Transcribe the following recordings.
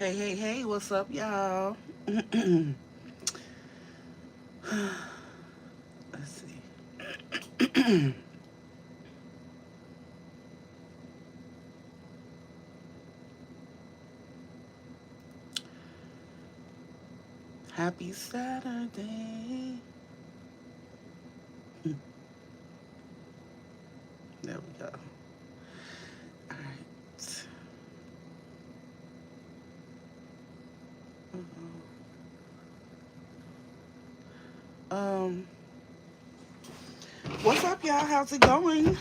Hey, hey, hey, what's up, y'all? Let's see. Happy Saturday. There we go. All right. Um, what's up, y'all? How's it going?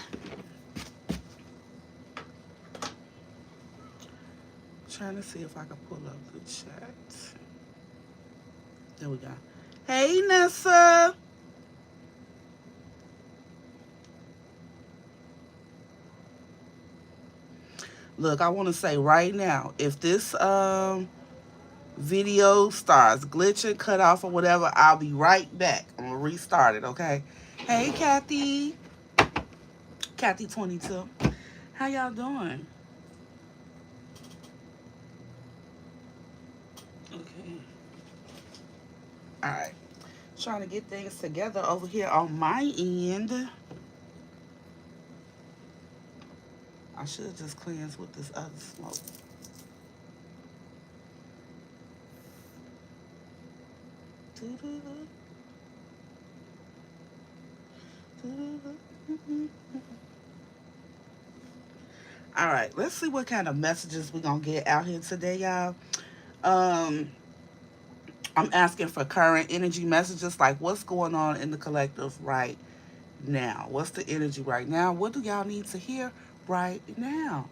Trying to see if I can pull up the chat. There we go. Hey, Nessa. Look, I want to say right now, if this video starts glitching, cut off, or whatever, I'll be right back. I'm gonna restart it, okay? Hey, Kathy. Kathy 22. How y'all doing? Okay. All right. Trying to get things together over here on my end. I should just cleanse with this other smoke. All right, let's see what kind of messages we're gonna get out here today, y'all. Um, I'm asking for current energy messages, like what's going on in the collective right now. What's the energy right now? What do y'all need to hear right now?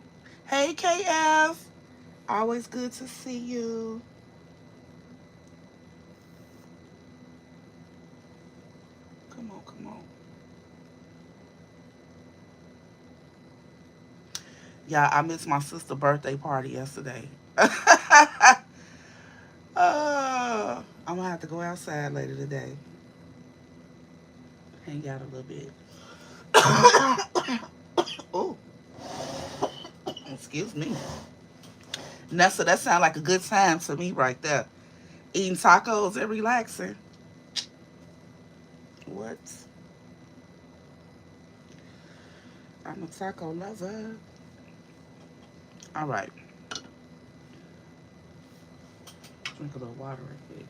Hey, KF. Always good to see you. Come on, come on. Yeah, I missed my sister's birthday party yesterday. I'm gonna have to go outside later today. Hang out a little bit. Oh, excuse me. Nessa, that sounds like a good time to me right there. Eating tacos and relaxing. What? I'm a taco lover. All right. Drink a little water right quick.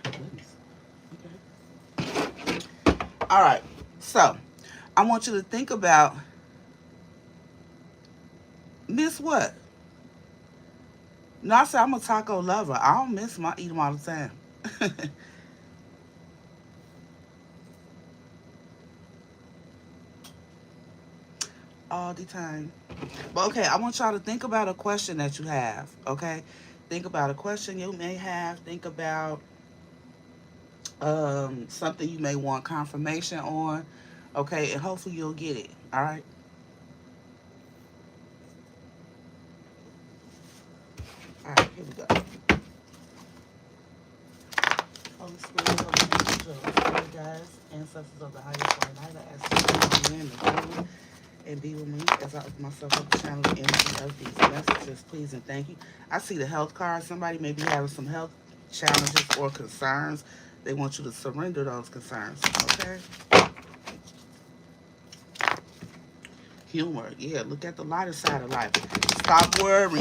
Goodness. Okay. All right. So, I want you to think about miss what? No, I said I'm a taco lover. I don't miss my eat them all the time. All the time. But okay, I want y'all to think about a question that you have. Okay, think about a question you may have. Think about something you may want confirmation on. Okay, and hopefully you'll get it. All right. All right. Here we go. Holy Spirit, Holy Angels, Spirit guides, ancestors of the highest one, I ask you to come in and room and be with me as I open myself up to channel the energy of these messages. Please and thank you. I see the health card. Somebody may be having some health challenges or concerns. They want you to surrender those concerns. Okay. Humor. Yeah, look at the lighter side of life. Stop worrying.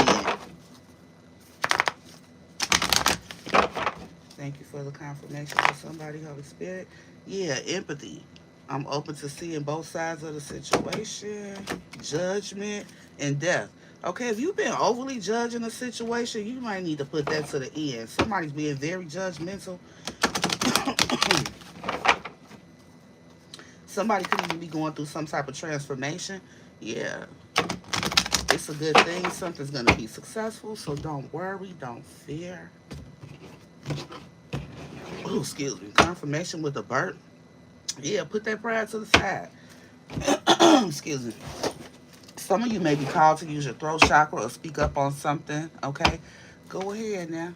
Thank you for the confirmation for somebody, Holy Spirit. Yeah, empathy. I'm open to seeing both sides of the situation, judgment, and death. Okay, if you've been overly judging a situation, you might need to put that to the end. Somebody's being very judgmental. Somebody could even be going through some type of transformation. Yeah, it's a good thing. Something's going to be successful, so don't worry, don't fear. Oh, excuse me. Confirmation with the bird. Yeah, put that pride to the side. Excuse me. Some of you may be called to use your throat chakra or speak up on something. Okay, go ahead now.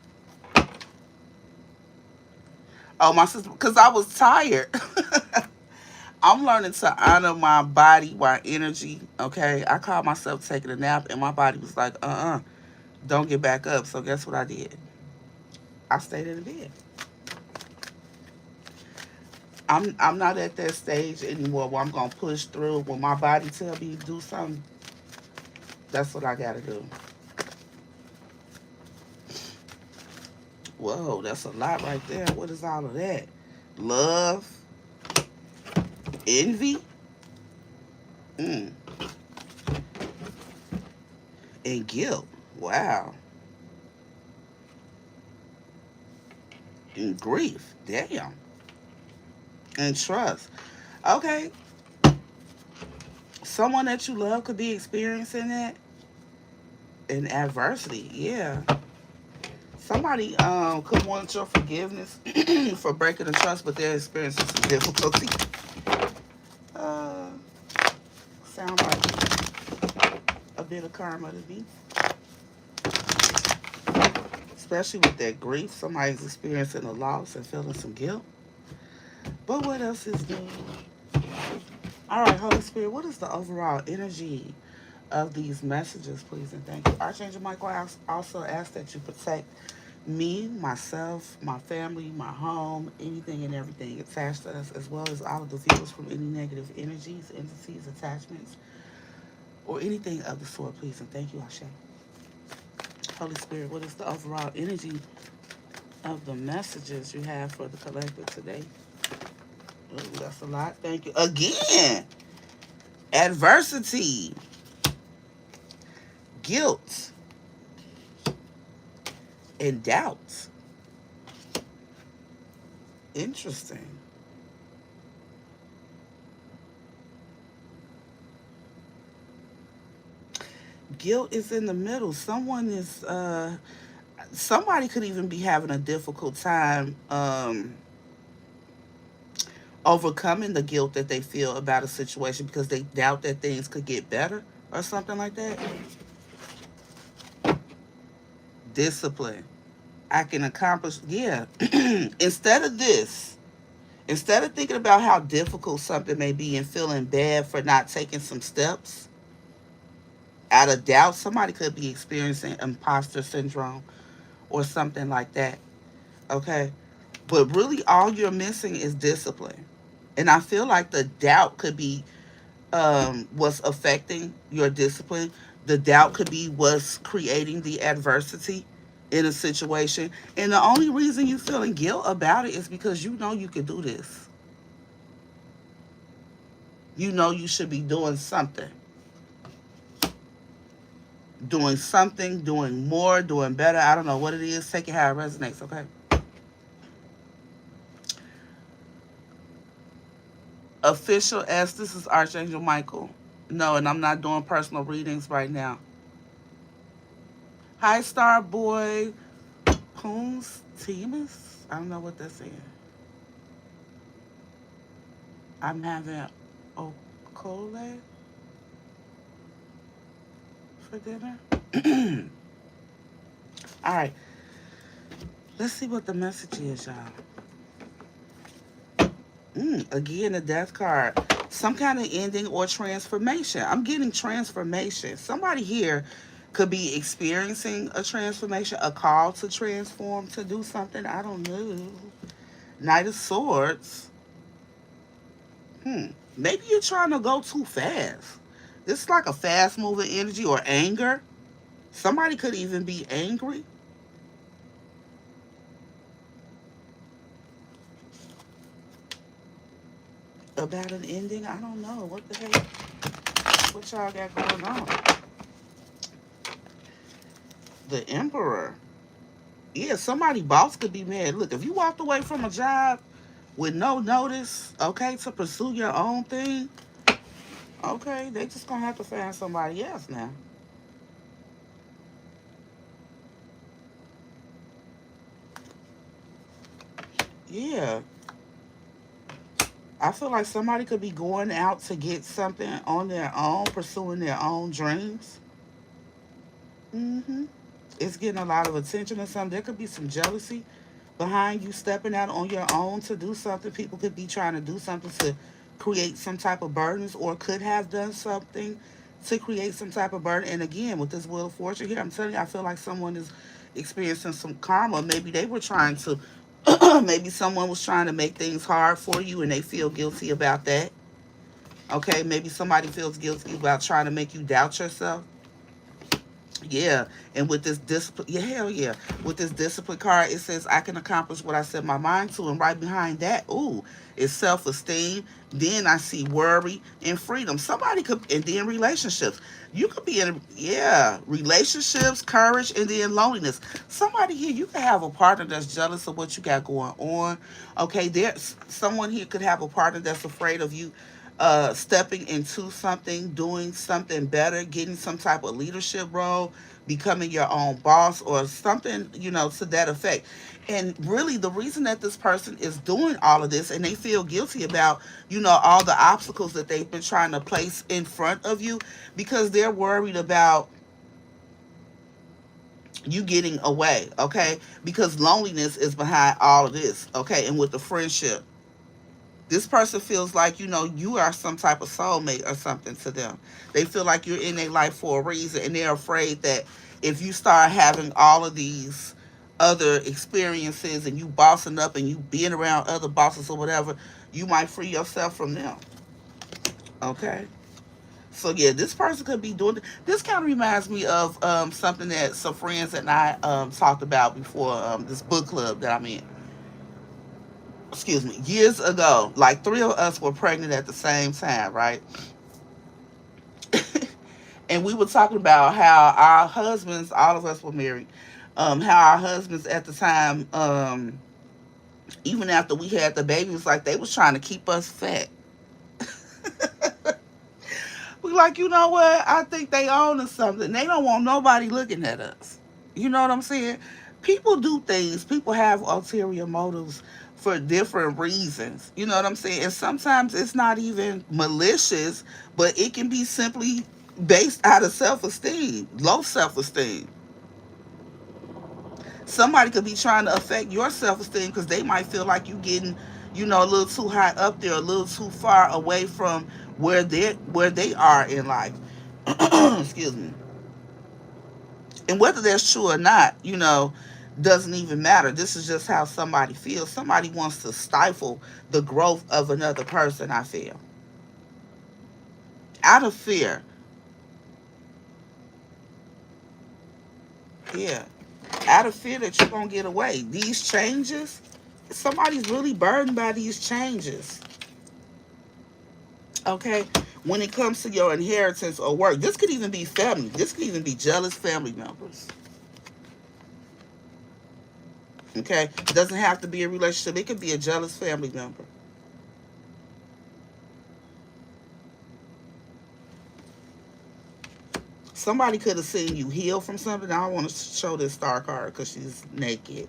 Oh, my sister, because I was tired. I'm learning to honor my body, my energy. Okay, I called myself taking a nap, and my body was like, don't get back up. So guess what I did? I stayed in the bed. I'm not at that stage anymore where I'm gonna push through. When my body tell me to do something, that's what I gotta do. Whoa, that's a lot right there. What is all of that? Love, envy, mm, and guilt. Wow, and grief. Damn, and trust. Okay, someone that you love could be experiencing that in adversity. Yeah, somebody could want your forgiveness for breaking the trust, but they're experiencing some difficulty. Uh, sound like a bit of karma to me, especially with that grief. Somebody's experiencing a loss and feeling some guilt. But what else is new? All right, Holy Spirit, what is the overall energy of these messages, please and thank you? Archangel Michael also asks that you protect me, myself, my family, my home, anything and everything attached to us, as well as all of the viewers from any negative energies, entities, attachments, or anything of the sort, please and thank you, Ashe. Holy Spirit, what is the overall energy of the messages you have for the collective today? Ooh, that's a lot. Thank you. Again, adversity, guilt, and doubt. Interesting. Guilt is in the middle. Somebody could even be having a difficult time overcoming the guilt that they feel about a situation because they doubt that things could get better or something like that. Discipline. I can accomplish, yeah. instead of this, Instead of thinking about how difficult something may be and feeling bad for not taking some steps, out of doubt, somebody could be experiencing imposter syndrome or something like that. Okay. But really, all you're missing is discipline. And I feel like the doubt could be what's affecting your discipline. The doubt could be what's creating the adversity in a situation. And the only reason you're feeling guilt about it is because you know you could do this. You know you should be doing more, doing better. I don't know what it is. Take it how it resonates, okay? Official S, this is Archangel Michael. No, and I'm not doing personal readings right now. Hi, Star Boy. Poons Temus? I don't know what that's in. I'm having okole for dinner. All right, let's see what the message is, y'all. Again, the death card. Some kind of ending or transformation. I'm getting transformation. Somebody here could be experiencing a transformation, a call to transform, to do something. I don't know. Knight of Swords. Maybe you're trying to go too fast. This is like a fast moving energy or anger. Somebody could even be angry about an ending. I don't know. What the heck? What y'all got going on? The Emperor. Yeah, somebody boss could be mad. Look, if you walked away from a job with no notice, okay, to pursue your own thing, okay, they just gonna have to find somebody else now. Yeah. I feel like somebody could be going out to get something on their own, pursuing their own dreams. It's getting a lot of attention or something. There could be some jealousy behind you stepping out on your own to do something. People could be trying to do something to create some type of burdens or could have done something to create some type of burden. And again, with this Wheel of Fortune here, I'm telling you, I feel like someone is experiencing some karma. Maybe they were trying to, maybe someone was trying to make things hard for you and they feel guilty about that. Okay, maybe somebody feels guilty about trying to make you doubt yourself. Yeah, and with this discipline, yeah, hell yeah. With this discipline card, it says I can accomplish what I set my mind to, and right behind that, ooh, is self-esteem. Then I see worry and freedom. Somebody could, and then relationships. You could be in, yeah, relationships, courage, and then loneliness. Somebody here, you could have a partner that's jealous of what you got going on. Okay, there's someone here could have a partner that's afraid of you stepping into something, doing something better, getting some type of leadership role, becoming your own boss or something, to that effect. And really, the reason that this person is doing all of this and they feel guilty about, all the obstacles that they've been trying to place in front of you because they're worried about you getting away, okay? Because loneliness is behind all of this, okay? And with the friendship, this person feels like you are some type of soulmate or something to them. They feel like you're in their life for a reason, and they're afraid that if you start having all of these other experiences and you bossing up and you being around other bosses or whatever, you might free yourself from them. Okay. So yeah, this person could be doing this. Kind of reminds me of something that some friends and I talked about before, this book club that I'm in. Excuse me, years ago, like three of us were pregnant at the same time, right? And we were talking about how our husbands, all of us were married, how our husbands at the time, even after we had the baby, was like they was trying to keep us fat. We like, you know what? I think they own us something. They don't want nobody looking at us. You know what I'm saying? People do things. People have ulterior motives for different reasons. You know what I'm saying? And sometimes it's not even malicious, but it can be simply based out of self-esteem, low self-esteem. Somebody could be trying to affect your self-esteem because they might feel like you getting, a little too high up there, a little too far away from where they are in life. Excuse me. And whether that's true or not, doesn't even matter. This is just how somebody feels. Somebody wants to stifle the growth of another person, I feel. Out of fear. Yeah. Out of fear that you're going to get away. These changes, somebody's really burdened by these changes. Okay? When it comes to your inheritance or work, this could even be family. This could even be jealous family members. Okay? It doesn't have to be a relationship. It could be a jealous family member. Somebody could have seen you heal from something. I don't want to show this star card because she's naked.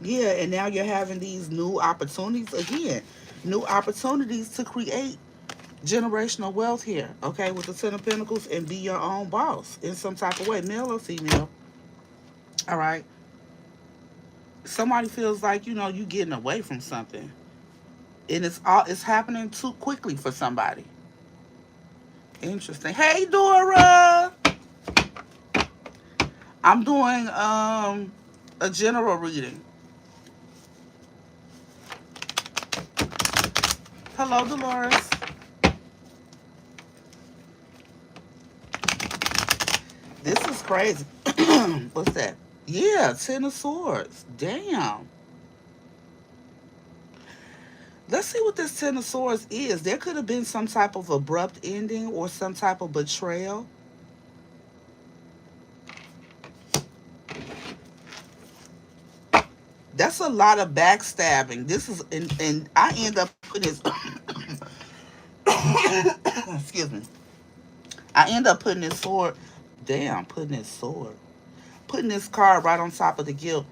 Yeah, and now you're having these new opportunities again. New opportunities to create generational wealth here, okay, with the Ten of Pentacles and be your own boss in some type of way, male or female. All right. Somebody feels like, you getting away from something. And it's happening too quickly for somebody. Interesting. Hey Dora. I'm doing a general reading. Hello, Dolores. This is crazy. What's that? Yeah, Ten of Swords. Damn. Let's see what this Ten of Swords is. There could have been some type of abrupt ending or some type of betrayal. That's a lot of backstabbing. This is, and I end up putting this. Excuse me. I end up putting this sword. Damn, putting this sword. Putting this card right on top of the guilt.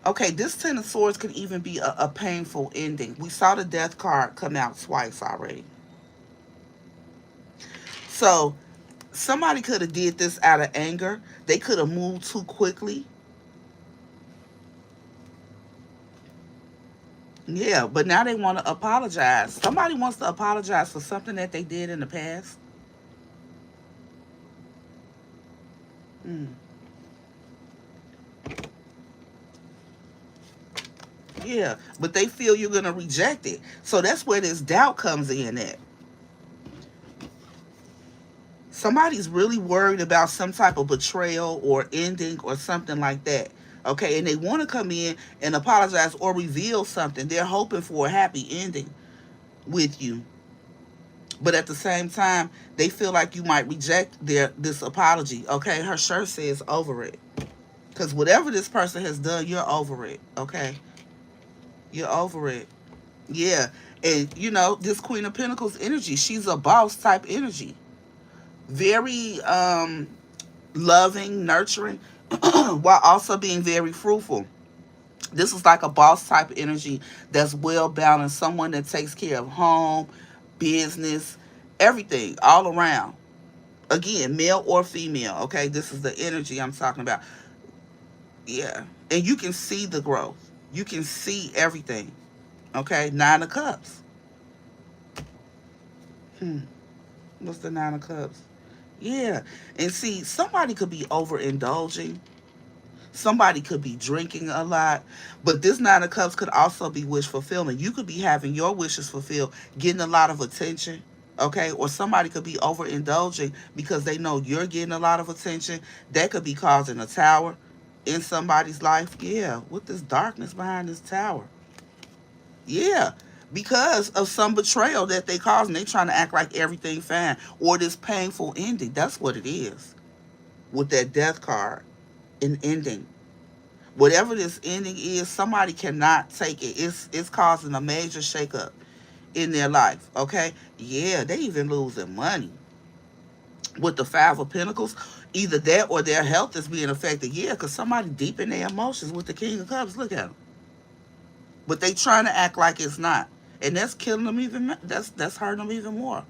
Okay, this Ten of Swords could even be a painful ending. We saw the Death card come out twice already. So somebody could have did this out of anger. They could have moved too quickly. Yeah, but now they want to apologize. Somebody wants to apologize for something that they did in the past. Mm. Yeah, but they feel you're going to reject it. So that's where this doubt comes in at. Somebody's really worried about some type of betrayal or ending or something like that. Okay, and they want to come in and apologize or reveal something. They're hoping for a happy ending with you. But at the same time, they feel like you might reject their this apology. Okay, her shirt says over it. Because whatever this person has done, you're over it. Okay, you're over it. Yeah, and this Queen of Pentacles energy. She's a boss type energy. Very loving, nurturing, while also being very fruitful. This is like a boss type energy that's well balanced, someone that takes care of home, business, everything all around. Again, male or female, okay? This is the energy I'm talking about. Yeah. And you can see the growth. You can see everything. Okay? Nine of Cups. Hmm. What's the Nine of Cups? Yeah. And see, somebody could be overindulging. Somebody could be drinking a lot, but this Nine of Cups could also be wish fulfillment. You could be having your wishes fulfilled, getting a lot of attention, okay? Or somebody could be overindulging because they know you're getting a lot of attention. That could be causing a tower in somebody's life. Yeah, with this darkness behind this tower. Yeah, because of some betrayal that they caused, and they trying to act like everything fine, or this painful ending. That's what it is with that death card, an ending. Whatever this ending is, somebody cannot take it. It's causing a major shakeup in their life. Okay, yeah, they even losing money with the Five of Pentacles. Either that or their health is being affected. Yeah, because somebody deep in their emotions with the King of Cups. Look at them, but they trying to act like it's not, and that's killing them even. That's hurting them even more.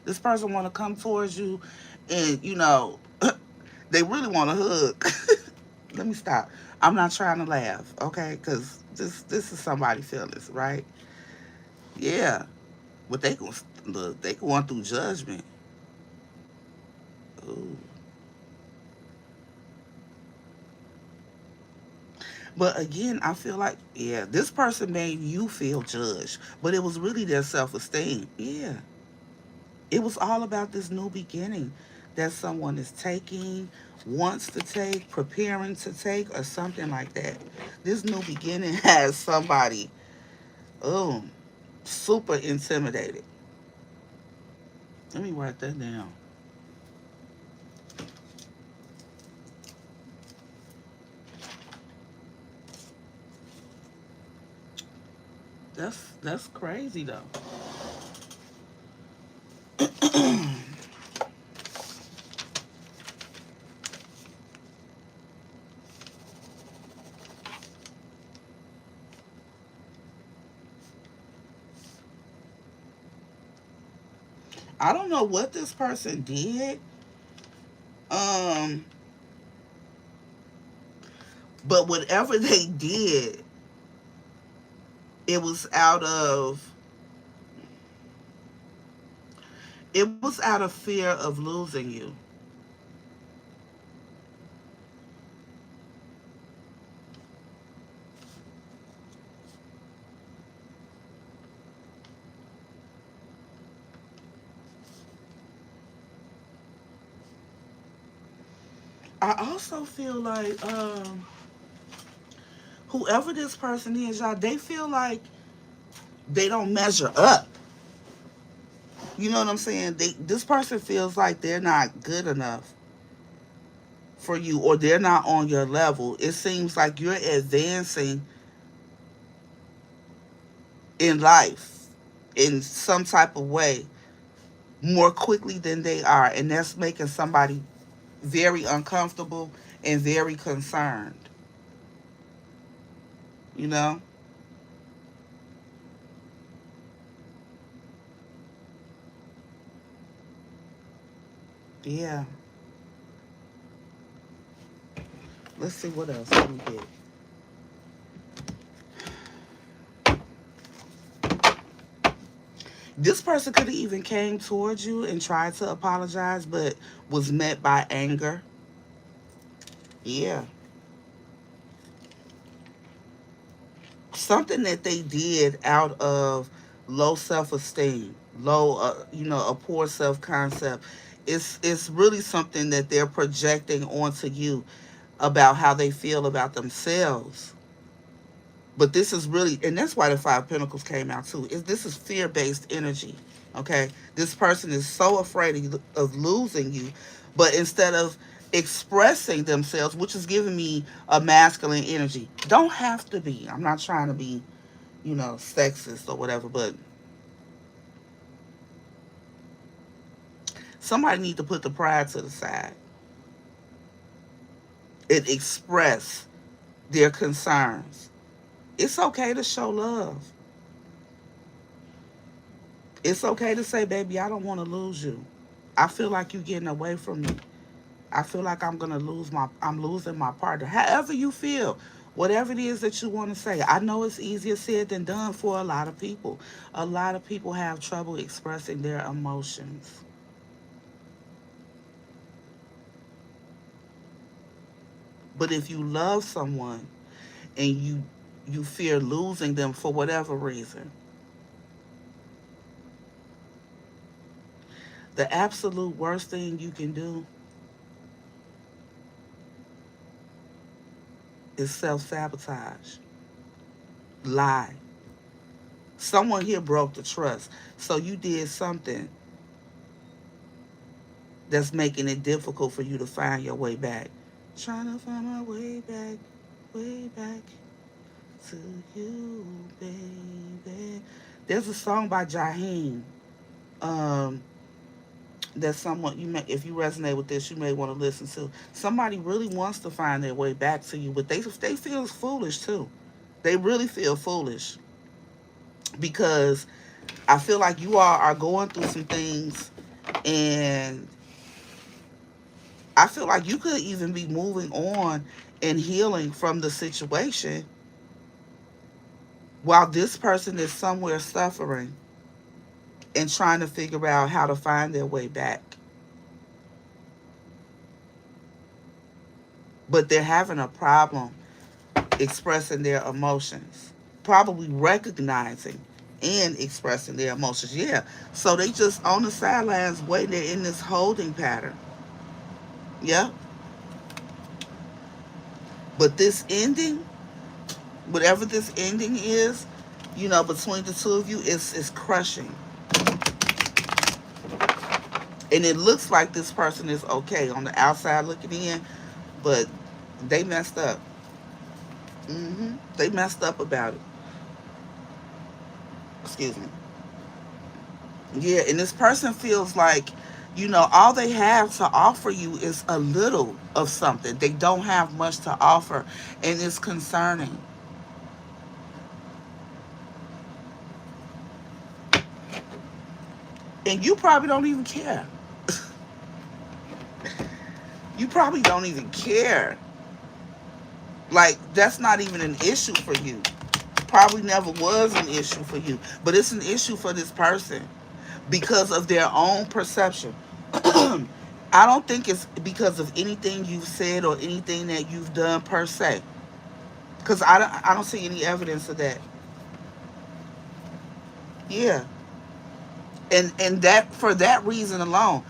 This person want to come towards you, and they really want to hug. Let me stop. I'm not trying to laugh, okay? Because this is somebody feelings, right? Yeah, but they going look. They going through judgment. Ooh. But again, I feel like yeah, this person made you feel judged, but it was really their self esteem. Yeah, it was all about this new beginning that someone is taking, wants to take, preparing to take, or something like that. This new beginning has somebody. Oh, super intimidated. Let me write that down. That's crazy though. I don't know what this person did, um, but whatever they did, it was out of it was out of fear of losing you. I also feel like whoever this person is, y'all, they feel like they don't measure up. You know what I'm saying? This person feels like they're not good enough for you, or they're not on your level. It seems like you're advancing in life in some type of way more quickly than they are, and that's making somebody very uncomfortable and very concerned. You know? Yeah. Let's see what else we get. This person could have even came towards you and tried to apologize, but was met by anger. Yeah. Something that they did out of low self-esteem, low, a poor self-concept. It's really something that they're projecting onto you about how they feel about themselves. But this is really, and that's why the Five Pentacles came out too. This is fear-based energy. Okay, this person is so afraid of losing you, but instead of expressing themselves, which is giving me a masculine energy, don't have to be. I'm not trying to be, sexist or whatever, but somebody need to put the pride to the side and express their concerns. It's okay to show love. It's okay to say, baby, I don't want to lose you. I feel like you're getting away from me. I feel like I'm losing my partner. However you feel, whatever it is that you want to say. I know it's easier said than done for a lot of people. A lot of people have trouble expressing their emotions. But if you love someone and you fear losing them for whatever reason, the absolute worst thing you can do is self-sabotage. Lie. Someone here broke the trust. So you did something that's making it difficult for you to find your way back. Trying to find my way back to you, baby. There's a song by Jaheim. Um, that someone you may, if you resonate with this, you may want to listen to. Somebody really wants to find their way back to you, but they feel foolish too. They really feel foolish because I feel like you all are going through some things, and I feel like you could even be moving on and healing from the situation while this person is somewhere suffering and trying to figure out how to find their way back. But they're having a problem expressing their emotions, probably recognizing and expressing their emotions. Yeah. So they just on the sidelines waiting. They're in this holding pattern. Yeah. But this ending, whatever this ending is, between the two of you, is crushing. And it looks like this person is okay on the outside looking in, but they messed up. They messed up about it. Excuse me. Yeah, and this person feels like, all they have to offer you is a little of something. They don't have much to offer, and it's concerning. And you probably don't even care. You probably don't even care. Like, that's not even an issue for you. Probably never was an issue for you, but it's an issue for this person because of their own perception. I don't think it's because of anything you've said or anything that you've done per se, because I don't see any evidence of that. Yeah, and that for that reason alone,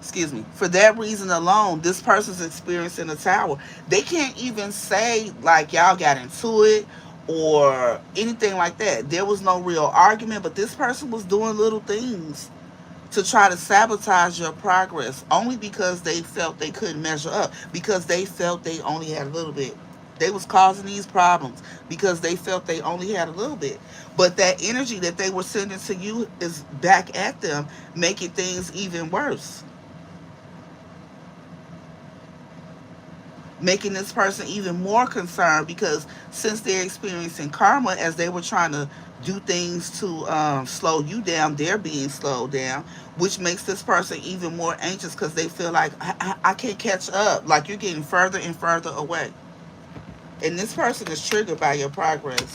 excuse me, for that reason alone, this person's experiencing a tower. They can't even say like y'all got into it or anything like that. There was no real argument, but this person was doing little things to try to sabotage your progress only because they felt they couldn't measure up, because they felt they only had a little bit. They was causing these problems because they felt they only had a little bit. But that energy that they were sending to you is back at them, making things even worse. Making this person even more concerned because since they're experiencing karma as they were trying to do things to slow you down, they're being slowed down, which makes this person even more anxious because they feel like I can't catch up. Like you're getting further and further away. And this person is triggered by your progress.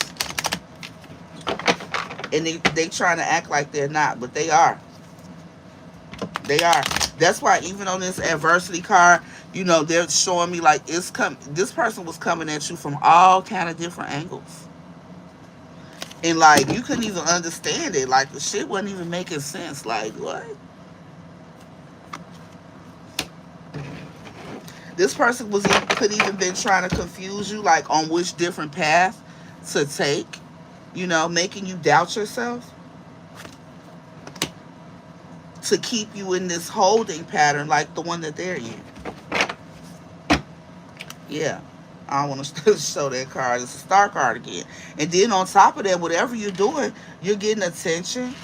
And they trying to act like they're not, but they are. They are. That's why even on this adversity card, they're showing me like this person was coming at you from all kind of different angles. And like you couldn't even understand it. Like the shit wasn't even making sense. Like what? This person could even been trying to confuse you, like on which different path to take. Making you doubt yourself to keep you in this holding pattern, like the one that they're in. Yeah. I don't want to show that card. It's a star card again. And then on top of that, whatever you're doing, you're getting attention.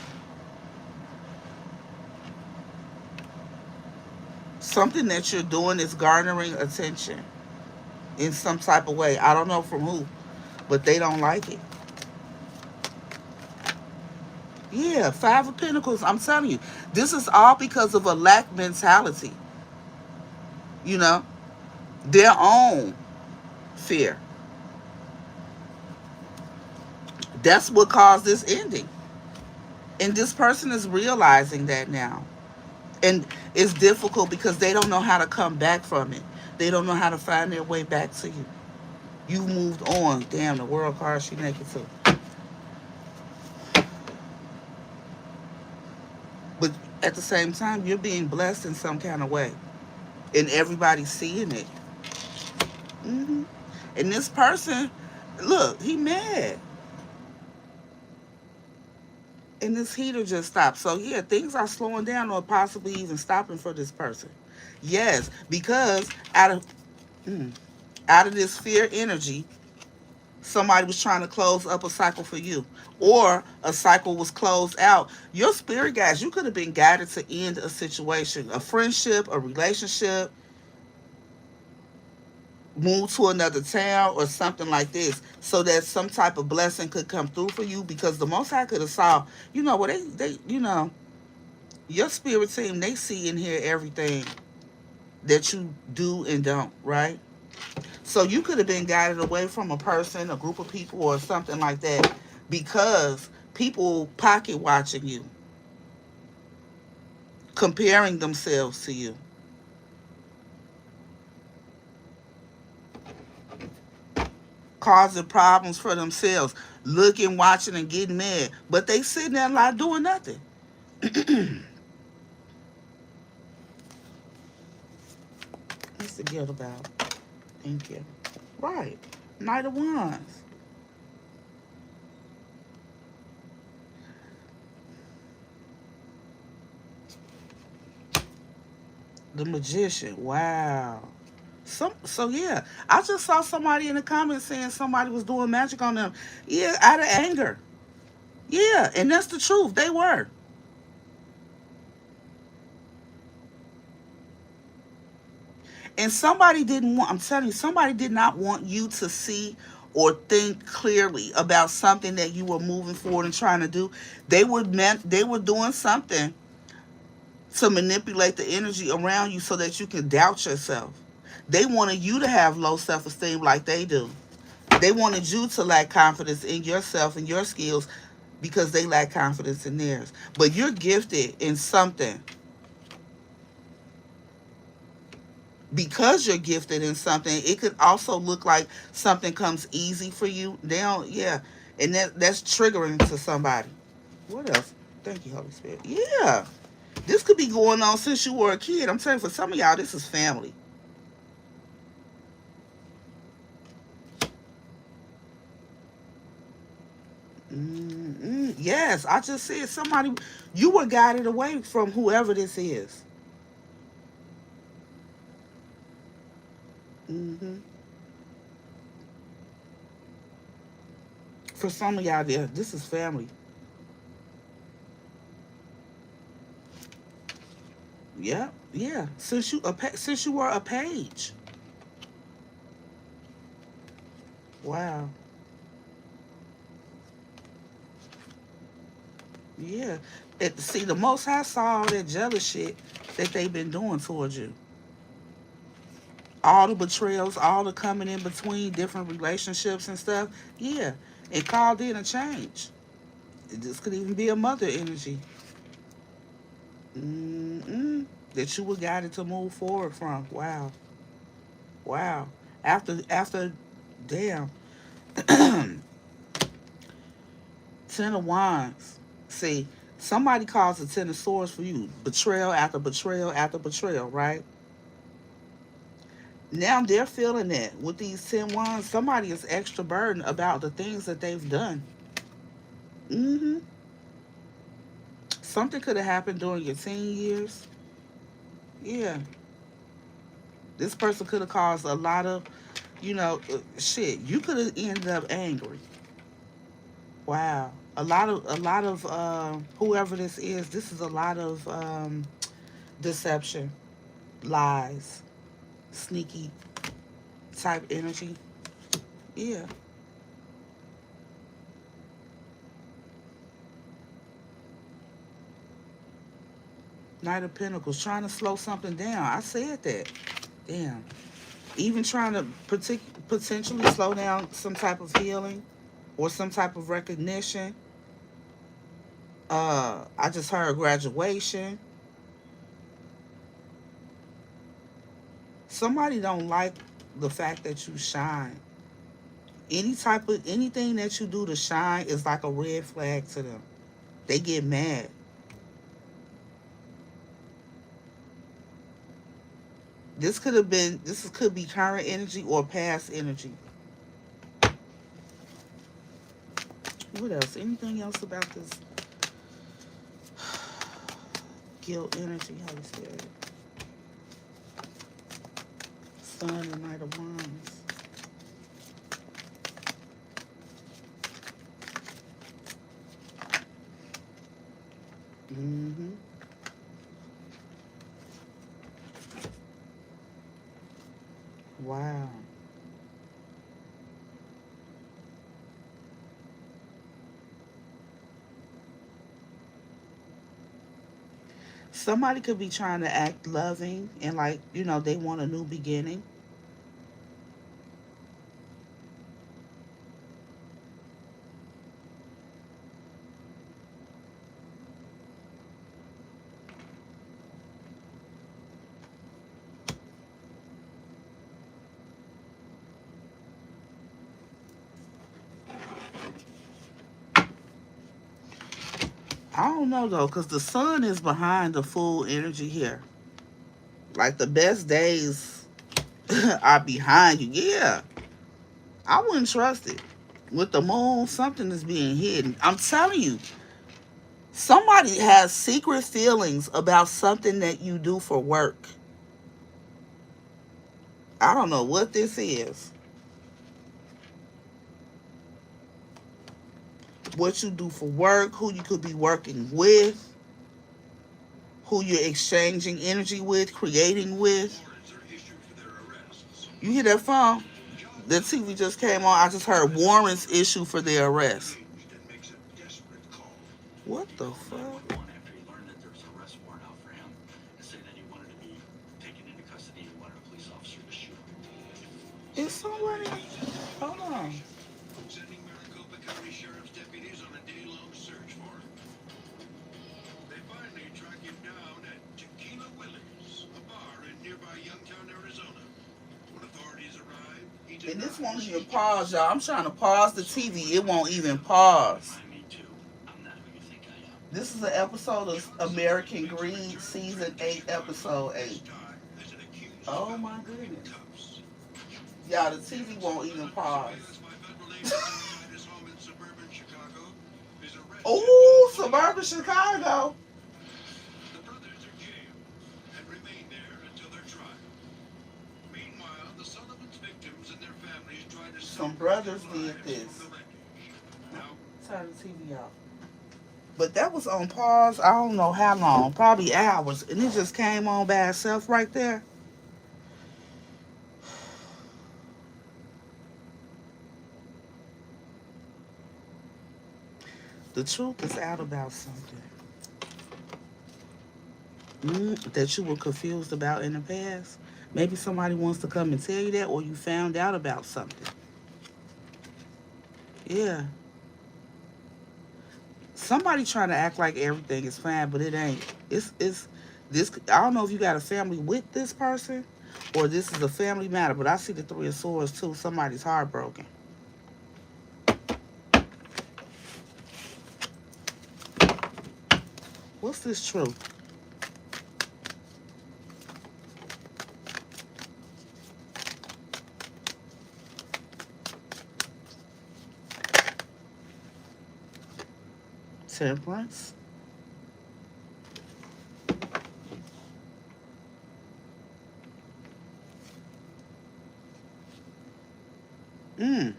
Something that you're doing is garnering attention in some type of way. I don't know from who, but they don't like it. Yeah, Five of Pentacles. I'm telling you, this is all because of a lack mentality. You know, their own fear. That's what caused this ending. And this person is realizing that now. And it's difficult because they don't know how to come back from it. They don't know how to find their way back to you. You moved on. Damn, the world card she naked too. But at the same time, you're being blessed in some kind of way. And everybody's seeing it. hmm And this person, look, he mad. And this heater just stopped. So yeah, things are slowing down or possibly even stopping for this person. Yes, because mm, out of this fear energy, somebody was trying to close up a cycle for you, or a cycle was closed out. Your spirit guides, you could have been guided to end a situation, a friendship, a relationship, move to another town or something like this, so that some type of blessing could come through for you, because the most I could have saw, what they your spirit team, they see and hear everything that you do and don't, right? So you could have been guided away from a person, a group of people, or something like that, because people pocket watching you, comparing themselves to you, causing problems for themselves, looking, watching, and getting mad. But they sitting there like doing nothing. What's the guilt about? Thank you. Right. Knight of Wands. The Magician. Wow. So yeah, I just saw somebody in the comments saying somebody was doing magic on them. Yeah, out of anger. Yeah, and that's the truth. They were. And somebody didn't want, I'm telling you, somebody did not want you to see or think clearly about something that you were moving forward and trying to do. They were doing something to manipulate the energy around you so that you can doubt yourself. They wanted you to have low self-esteem like they do. They wanted you to lack confidence in yourself and your skills because they lack confidence in theirs. But you're gifted in something. Because you're gifted in something, it could also look like something comes easy for you. They don't, yeah. And that's triggering to somebody. What else? Thank you, Holy Spirit. Yeah. This could be going on since you were a kid. I'm telling you, for some of y'all, this is family. Yes, I just said somebody, you were guided away from whoever this is. hmm For some of y'all, there, this is family. Yeah, yeah. Since you were a page. Wow. Yeah. See, the most High saw all that jealous shit that they've been doing towards you. All the betrayals, all the coming in between different relationships and stuff. Yeah. It called in a change. This could even be a mother energy. Mm-mm. That you were guided to move forward from. Wow. Wow. After damn. Ten of Wands. See, somebody calls the Ten of Swords for you. Betrayal after betrayal after betrayal, right? Now they're feeling that with these 10 Wands, somebody is extra burdened about the things that they've done. Hmm. Something could have happened during your teen years. Yeah. This person could have caused a lot of, shit. You could have ended up angry. Wow. A lot of whoever this is a lot of deception, lies, sneaky type energy. Yeah. Knight of Pentacles trying to slow something down. I said that. Damn. Even trying to potentially slow down some type of healing or some type of recognition. I just heard graduation. Somebody don't like the fact that you shine. Any type of anything that you do to shine is like a red flag to them. They get mad. This could be current energy or past energy. What else? Anything else about this guilt energy, Holy Spirit? Sun and Knight of Wands. Mm-hmm. Wow. Somebody could be trying to act loving and like, they want a new beginning. I don't know though, because the sun is behind the full energy here. Like the best days are behind you. Yeah. I wouldn't trust it. With the moon, something is being hidden. I'm telling you, somebody has secret feelings about something that you do for work. I don't know what this is. What you do for work, who you could be working with, who you're exchanging energy with, creating with. You hear that phone? The TV just came on. I just heard warrants issue for their arrest. What the fuck? Is somebody? Hold on. Sending Maricopa County Sheriff's deputies on a day-long search for him. They finally track him down at Tequila Willie's, a bar in nearby Youngtown, Arizona. When authorities arrived, he did. And this won't even pause, y'all. I'm trying to pause the TV. It won't even pause. This is an episode of American Greed, Season 8, Episode 8. Oh my goodness. Y'all, the TV won't even pause. Oh, suburban Chicago. The brothers are jailed and remain there until their trial. Meanwhile, the Sullivan's victims and their families try to. Some brothers did this. Turn the TV off. But that was on pause. I don't know how long, probably hours, and it just came on by itself right there. The truth is out about something that you were confused about in the past. Maybe somebody wants to come and tell you that, or you found out about something. Yeah. Somebody trying to act like everything is fine, but it ain't. It's this. I don't know if you got a family with this person, or this is a family matter. But I see the Three of Swords too. Somebody's heartbroken. What's this truth? Temperance. Mm.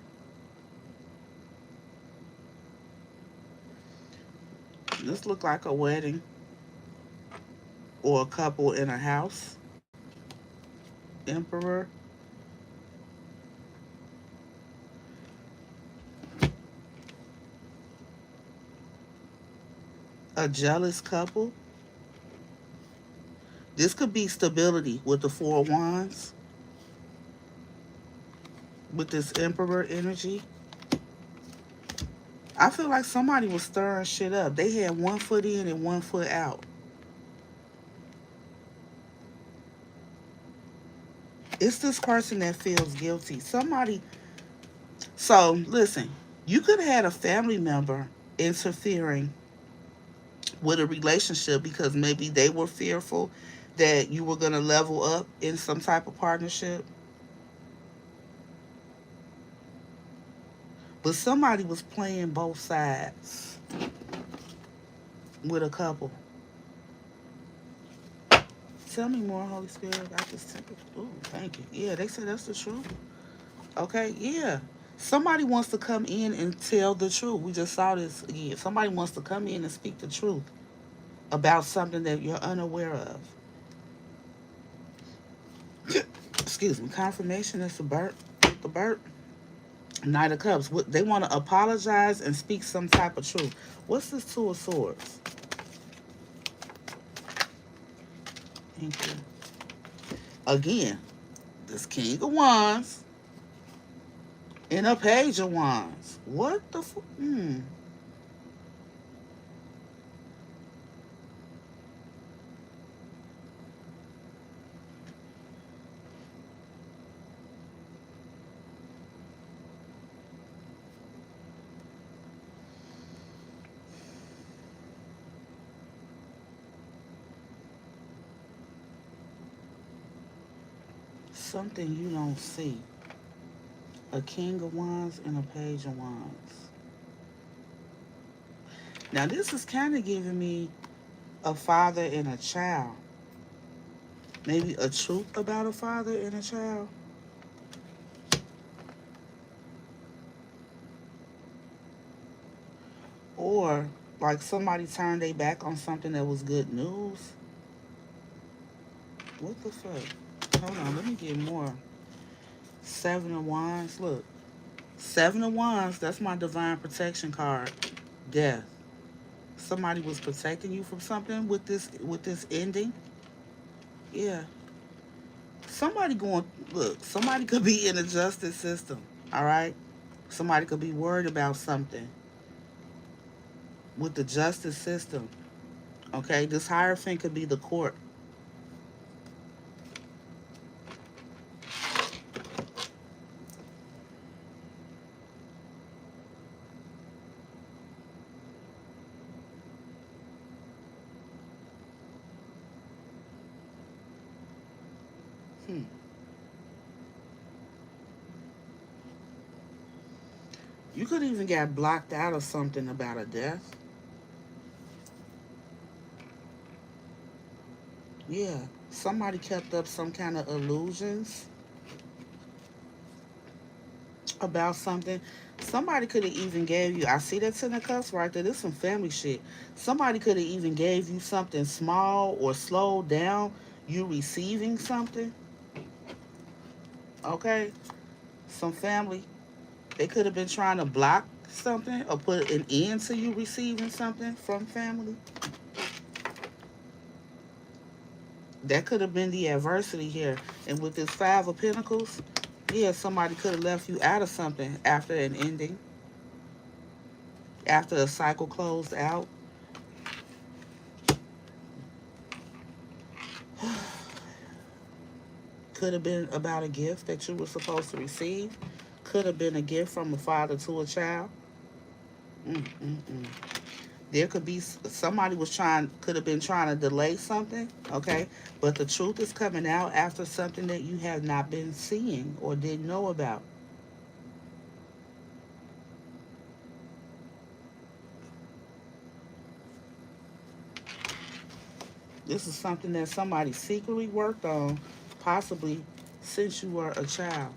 This look like a wedding or a couple in a house. Emperor. A jealous couple. This could be stability with the Four of Wands. With this Emperor energy. I feel like somebody was stirring shit up. They had one foot in and one foot out. It's this person that feels guilty. Somebody. So, listen, you could have had a family member interfering with a relationship because maybe they were fearful that you were going to level up in some type of partnership. But somebody was playing both sides with a couple. Tell me more, Holy Spirit. I just took it. Ooh, thank you. Yeah, they said that's the truth. Okay, yeah. Somebody wants to come in and tell the truth. We just saw this again. Somebody wants to come in and speak the truth about something that you're unaware of. Excuse me. Confirmation is the burp. The burp. Knight of Cups. They want to apologize and speak some type of truth. What's this Two of Swords? Thank you. Again, this King of Wands and a Page of Wands. What the Something you don't see. A King of Wands and a Page of Wands. Now this is kind of giving me a father and a child. Maybe a truth about a father and a child. Or like somebody turned their back on something that was good news. What the fuck? Hold on, let me get more. Seven of Wands. Look. Seven of Wands, that's my divine protection card. Death. Somebody was protecting you from something with this ending. Yeah. Somebody going look, somebody could be in the justice system. All right? Somebody could be worried about something with the justice system. Okay? This Hierophant could be the court. Hmm. You could even get blocked out of something about a death. Yeah. Somebody kept up some kind of illusions about something. Somebody could have even gave you. I see that Ten of Cups right there. This is some family shit. Somebody could have even gave you something small or slowed down you receiving something. Okay, some family. They could have been trying to block something or put an end to you receiving something from family. That could have been the adversity here. And with this Five of Pentacles, yeah, somebody could have left you out of something after an ending. after a cycle closed out. Could have been about a gift that you were supposed to receive. Could have been a gift from a father to a child. Mm-mm-mm. There could be somebody was trying, could have been trying to delay something, okay? But the truth is coming out after something that you have not been seeing or didn't know about. This is something that somebody secretly worked on, possibly since you were a child.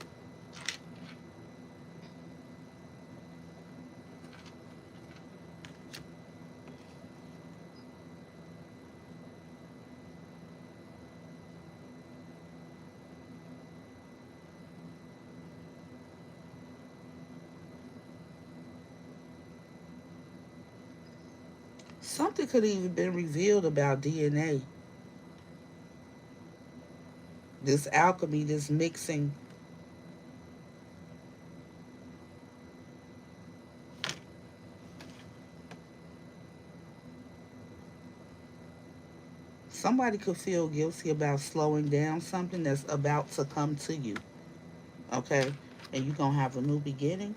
Something could have even been revealed about DNA. This alchemy, this mixing. Somebody could feel guilty about slowing down something that's about to come to you, okay? And you're going to have a new beginning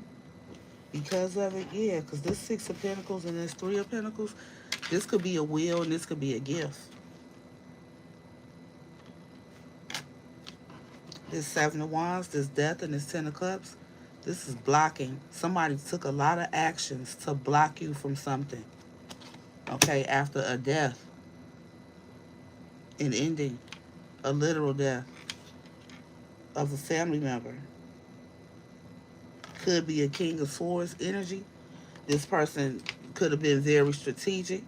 because of it. Yeah, because this Six of Pentacles and this Three of Pentacles, this could be a will and this could be a gift. This Seven of Wands, this Death, and this Ten of Cups, this is blocking. Somebody took a lot of actions to block you from something, okay? After a death, an ending, a literal death of a family member. Could be a King of Swords energy. This person could have been very strategic.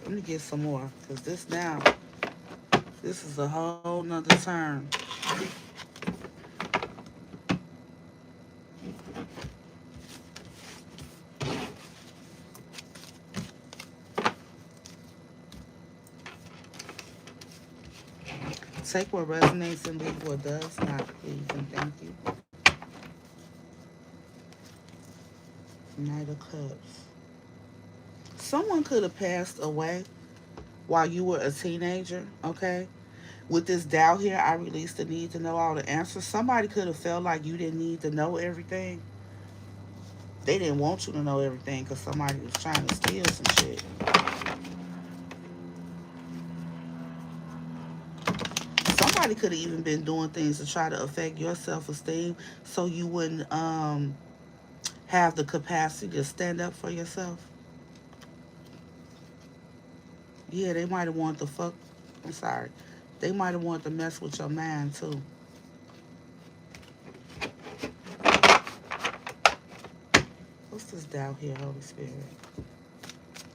Let me get some more, because this now, this is a whole nother turn. Take what resonates and leave what does not, please, and thank you. Knight of Cups. Someone could have passed away while you were a teenager, okay? With this doubt here, I released the need to know all the answers. Somebody could have felt like you didn't need to know everything. They didn't want you to know everything because somebody was trying to steal some shit. Somebody could have even been doing things to try to affect your self-esteem so you wouldn't have the capacity to stand up for yourself. Yeah, they might have wanted to fuck. I'm sorry. They might have wanted to mess with your mind too. What's this doubt here, Holy Spirit?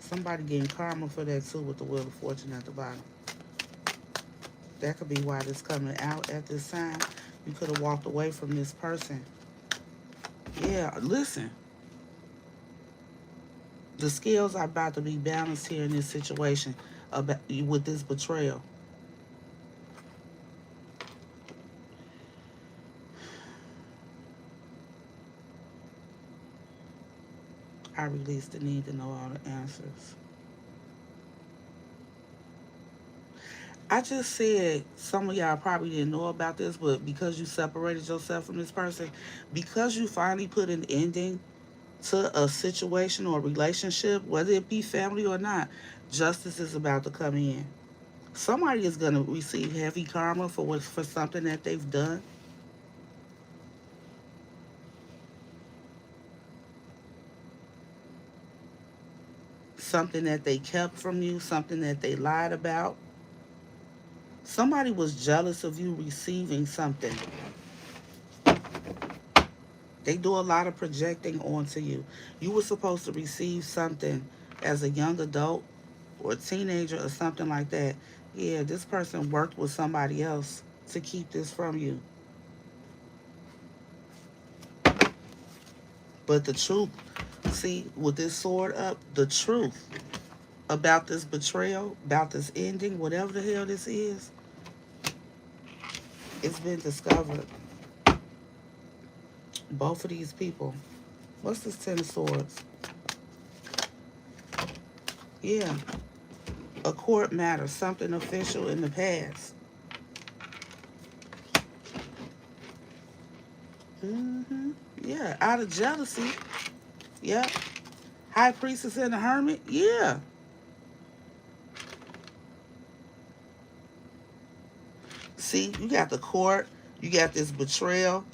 Somebody getting karma for that too with the Wheel of Fortune at the bottom. That could be why this coming out at this time. You could have walked away from this person. Yeah, listen. The scales are about to be balanced here in this situation about, with this betrayal. I release the need to know all the answers. I just said some of y'all probably didn't know about this, but because you separated yourself from this person, because you finally put an ending to a situation or a relationship, whether it be family or not, justice is about to come in. Somebody is going to receive heavy karma for something that they've done, something that they kept from you, something that they lied about. Somebody was jealous of you receiving something. They do a lot of projecting onto you. You were supposed to receive something as a young adult or a teenager or something like that. Yeah, this person worked with somebody else to keep this from you. But the truth, see, with this sword up, the truth, about this betrayal, about this ending, whatever the hell this is, it's been discovered. Both of these people. What's this Ten of Swords? Yeah, a court matter, something official in the past. hmm Yeah, out of jealousy. Yeah. High priestess and the hermit. Yeah. See, you got the court, you got this betrayal,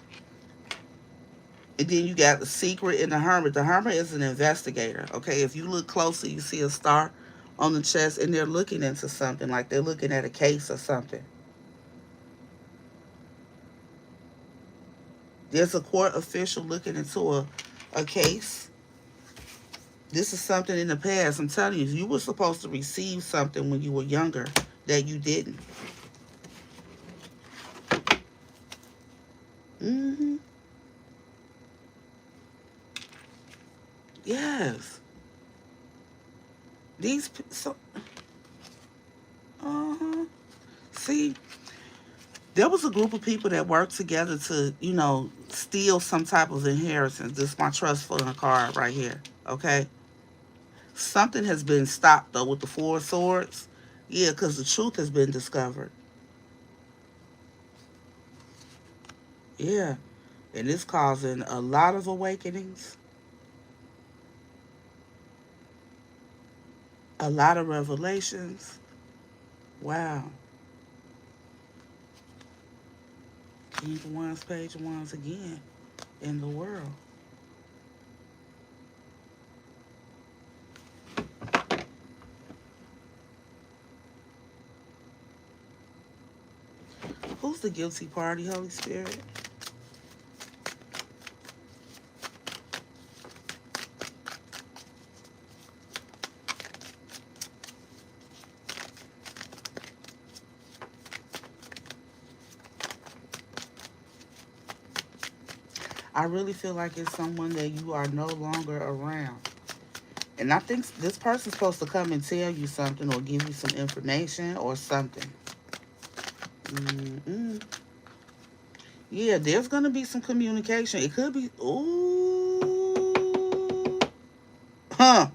and then you got the secret in the hermit. The hermit is an investigator. Okay, if you look closely, you see a star on the chest, and they're looking into something, like they're looking at a case or something. There's a court official looking into a case. This is something in the past. I'm telling you, you were supposed to receive something when you were younger that you didn't. hmm Yes. So, uh-huh. See, there was a group of people that worked together to, steal some type of inheritance. This is my trust fund card right here. Okay. Something has been stopped though with the Four of Swords. Yeah, because the truth has been discovered. Yeah. And it's causing a lot of awakenings, a lot of revelations. Wow. King of Wands, Page of Wands again in the world. Who's the guilty party, Holy Spirit? I really feel like it's someone that you are no longer around. And I think this person's supposed to come and tell you something or give you some information or something. Mm-mm. Yeah, there's going to be some communication. It could be, ooh, huh.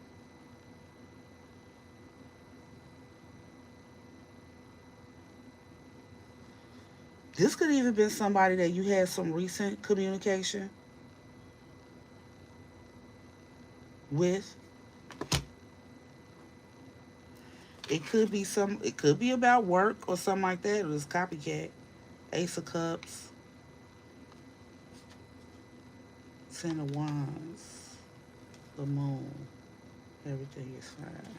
This could even been somebody that you had some recent communication with. It could be about work or something like that. It was copycat. Ace of Cups, Ten of Wands, the Moon. Everything is fine.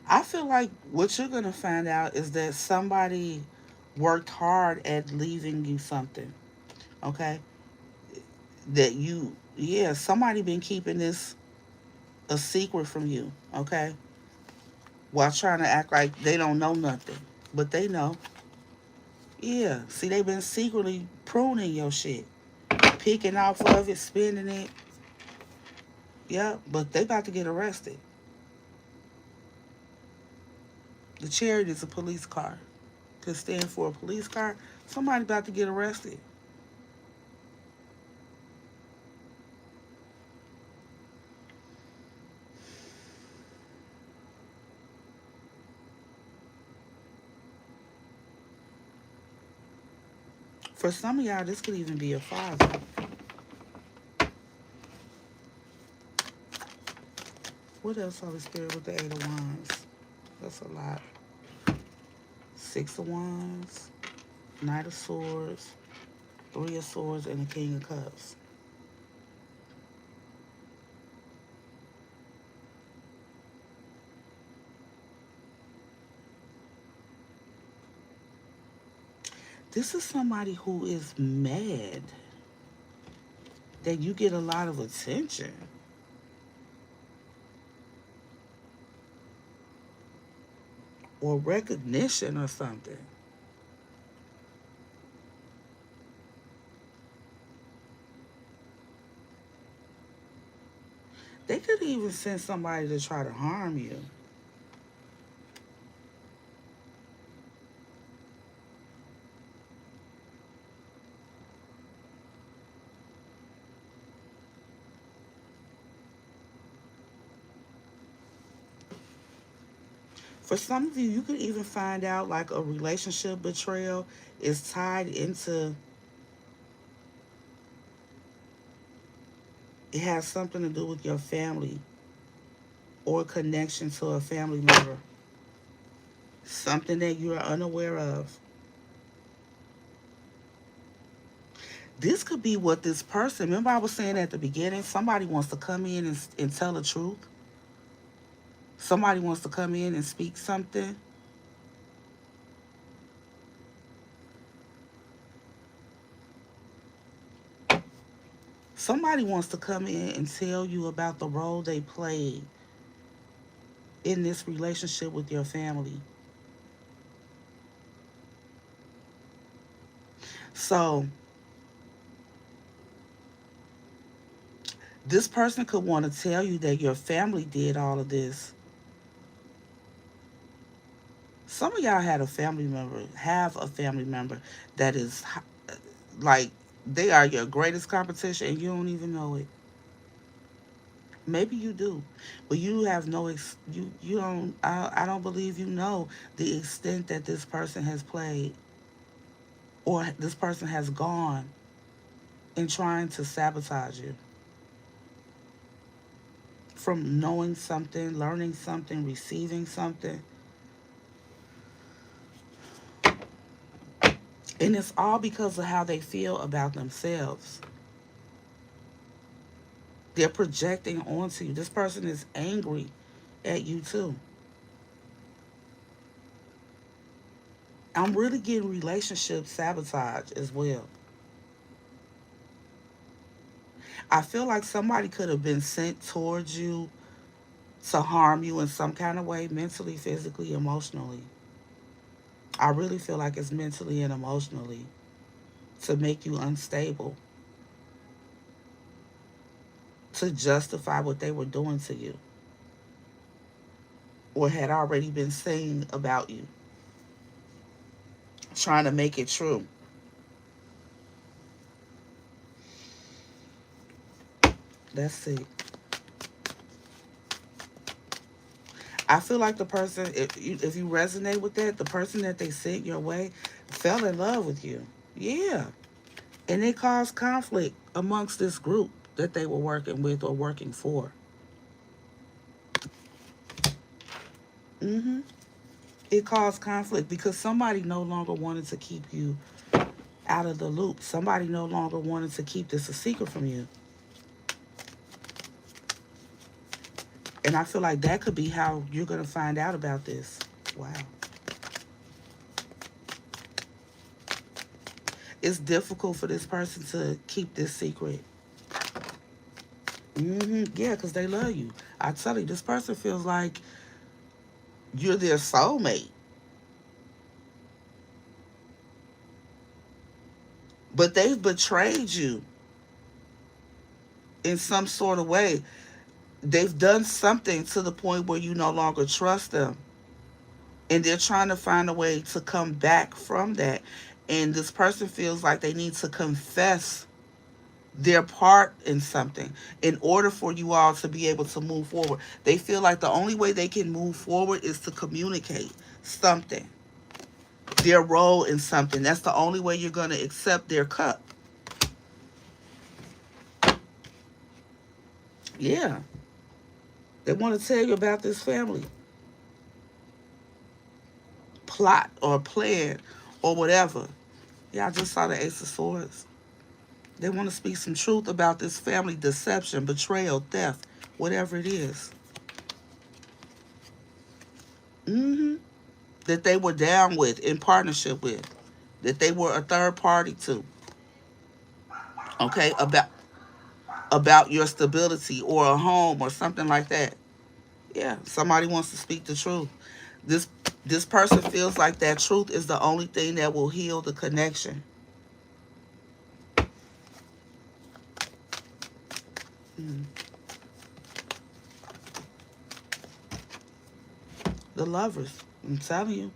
I feel like what you're gonna find out is that somebody worked hard at leaving you something. Okay, yeah, somebody been keeping this a secret from you. Okay, while trying to act like they don't know nothing, but they know. Yeah, see, they been secretly pruning your shit, picking off of it, spending it. Yeah, but they about to get arrested. The chariot is a police car. Could stand for a police car. Somebody about to get arrested. For some of y'all, this could even be a father. What else, Holy Spirit, with the Eight of Wands? That's a lot. Six of Wands, Knight of Swords, Three of Swords, and the King of Cups. This is somebody who is mad that you get a lot of attention. or recognition or something. They could even send somebody to try to harm you. For some of you, you could even find out like a relationship betrayal is tied into, it has something to do with your family or connection to a family member, something that you are unaware of. This could be what this person, remember I was saying at the beginning, somebody wants to come in and tell the truth. Somebody wants to come in and speak something. Somebody wants to come in and tell you about the role they played in this relationship with your family. So this person could want to tell you that your family did all of this. Some of y'all have a family member that is like, they are your greatest competition and you don't even know it. Maybe you do, but you have no you don't, I don't believe you know the extent that this person has played or this person has gone in trying to sabotage you from knowing something, learning something, receiving something. And it's all because of how they feel about themselves. They're projecting onto you. This person is angry at you too. I'm really getting relationship sabotage as well. I feel like somebody could have been sent towards you to harm you in some kind of way, mentally, physically, emotionally. I really feel like it's mentally and emotionally to make you unstable, to justify what they were doing to you or had already been saying about you, trying to make it true. That's it. I feel like the person, if you resonate with that, the person that they sent your way fell in love with you. Yeah. And it caused conflict amongst this group that they were working with or working for. hmm It caused conflict because somebody no longer wanted to keep you out of the loop. Somebody no longer wanted to keep this a secret from you. And I feel like that could be how you're going to find out about this. Wow. It's difficult for this person to keep this secret. Yeah, because they love you. I tell you, this person feels like you're their soulmate, but they've betrayed you in some sort of way. They've done something to the point where you no longer trust them. And they're trying to find a way to come back from that. And this person feels like they need to confess their part in something in order for you all to be able to move forward. They feel like the only way they can move forward is to communicate something, their role in something. That's the only way you're going to accept their cup. Yeah. They want to tell you about this family plot or plan or whatever. Yeah, I just saw the Ace of Swords. They want to speak some truth about this family deception, betrayal, theft, whatever it is. hmm That they were down with, in partnership with, that they were a third party to. Okay, about your stability or a home or something like that. Yeah, somebody wants to speak the truth. This This person feels like that truth is the only thing that will heal the connection. Mm. The lovers, I'm telling you,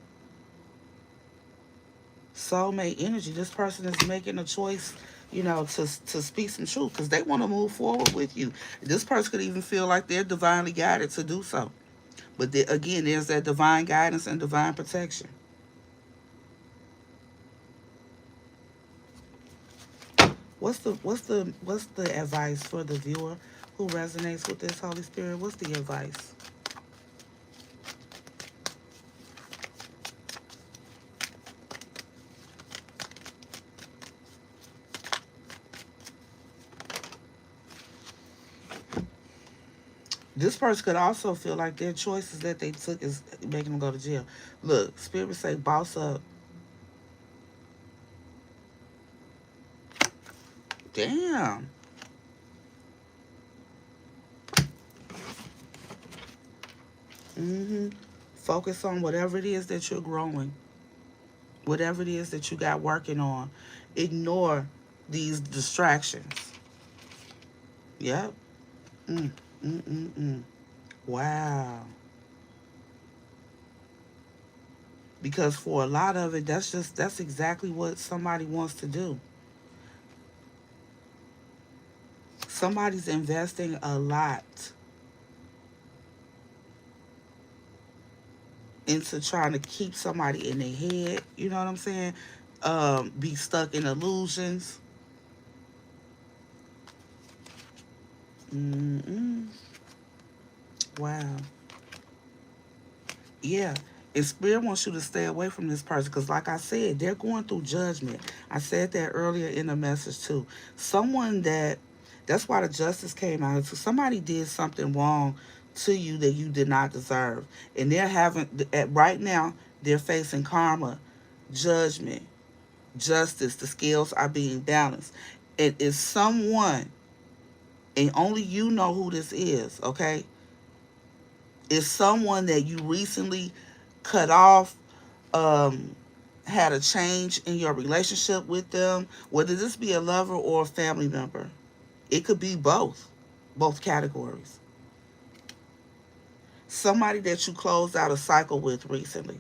soulmate energy. This person is making a choice, to speak some truth because they want to move forward with you. This person could even feel like they're divinely guided to do so. But again, there's that divine guidance and divine protection. What's the advice for the viewer who resonates with this Holy Spirit? What's the advice? This person could also feel like their choices that they took is making them go to jail. Look, Spirit say, boss up. Damn. hmm Focus on whatever it is that you're growing, whatever it is that you got working on. Ignore these distractions. Yep. Mm, mm, mm, mm. Wow. Because for a lot of it, that's exactly what somebody wants to do. Somebody's investing a lot into trying to keep somebody in their head. You know what I'm saying? Be stuck in illusions. Mm-mm. Wow. Yeah. And Spirit wants you to stay away from this person because, like I said, they're going through judgment. I said that earlier in the message, too. Someone that's why the justice came out. So somebody did something wrong to you that you did not deserve. And they're right now, they're facing karma, judgment, justice. The scales are being balanced. It is someone, and only you know who this is, okay? It's someone that you recently cut off, um, had a change in your relationship with them, whether this be a lover or a family member. It could be both categories. Somebody that you closed out a cycle with recently.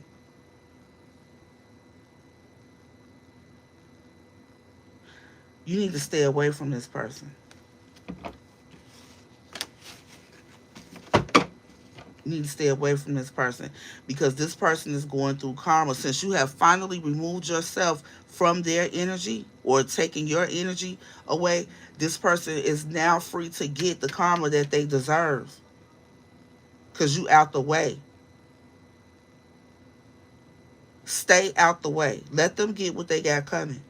You need to stay away from this person. You need to stay away from this person because this person is going through karma. Since you have finally removed yourself from their energy or taking your energy away, this person is now free to get the karma that they deserve because you out the way. Stay out the way. Let them get what they got coming.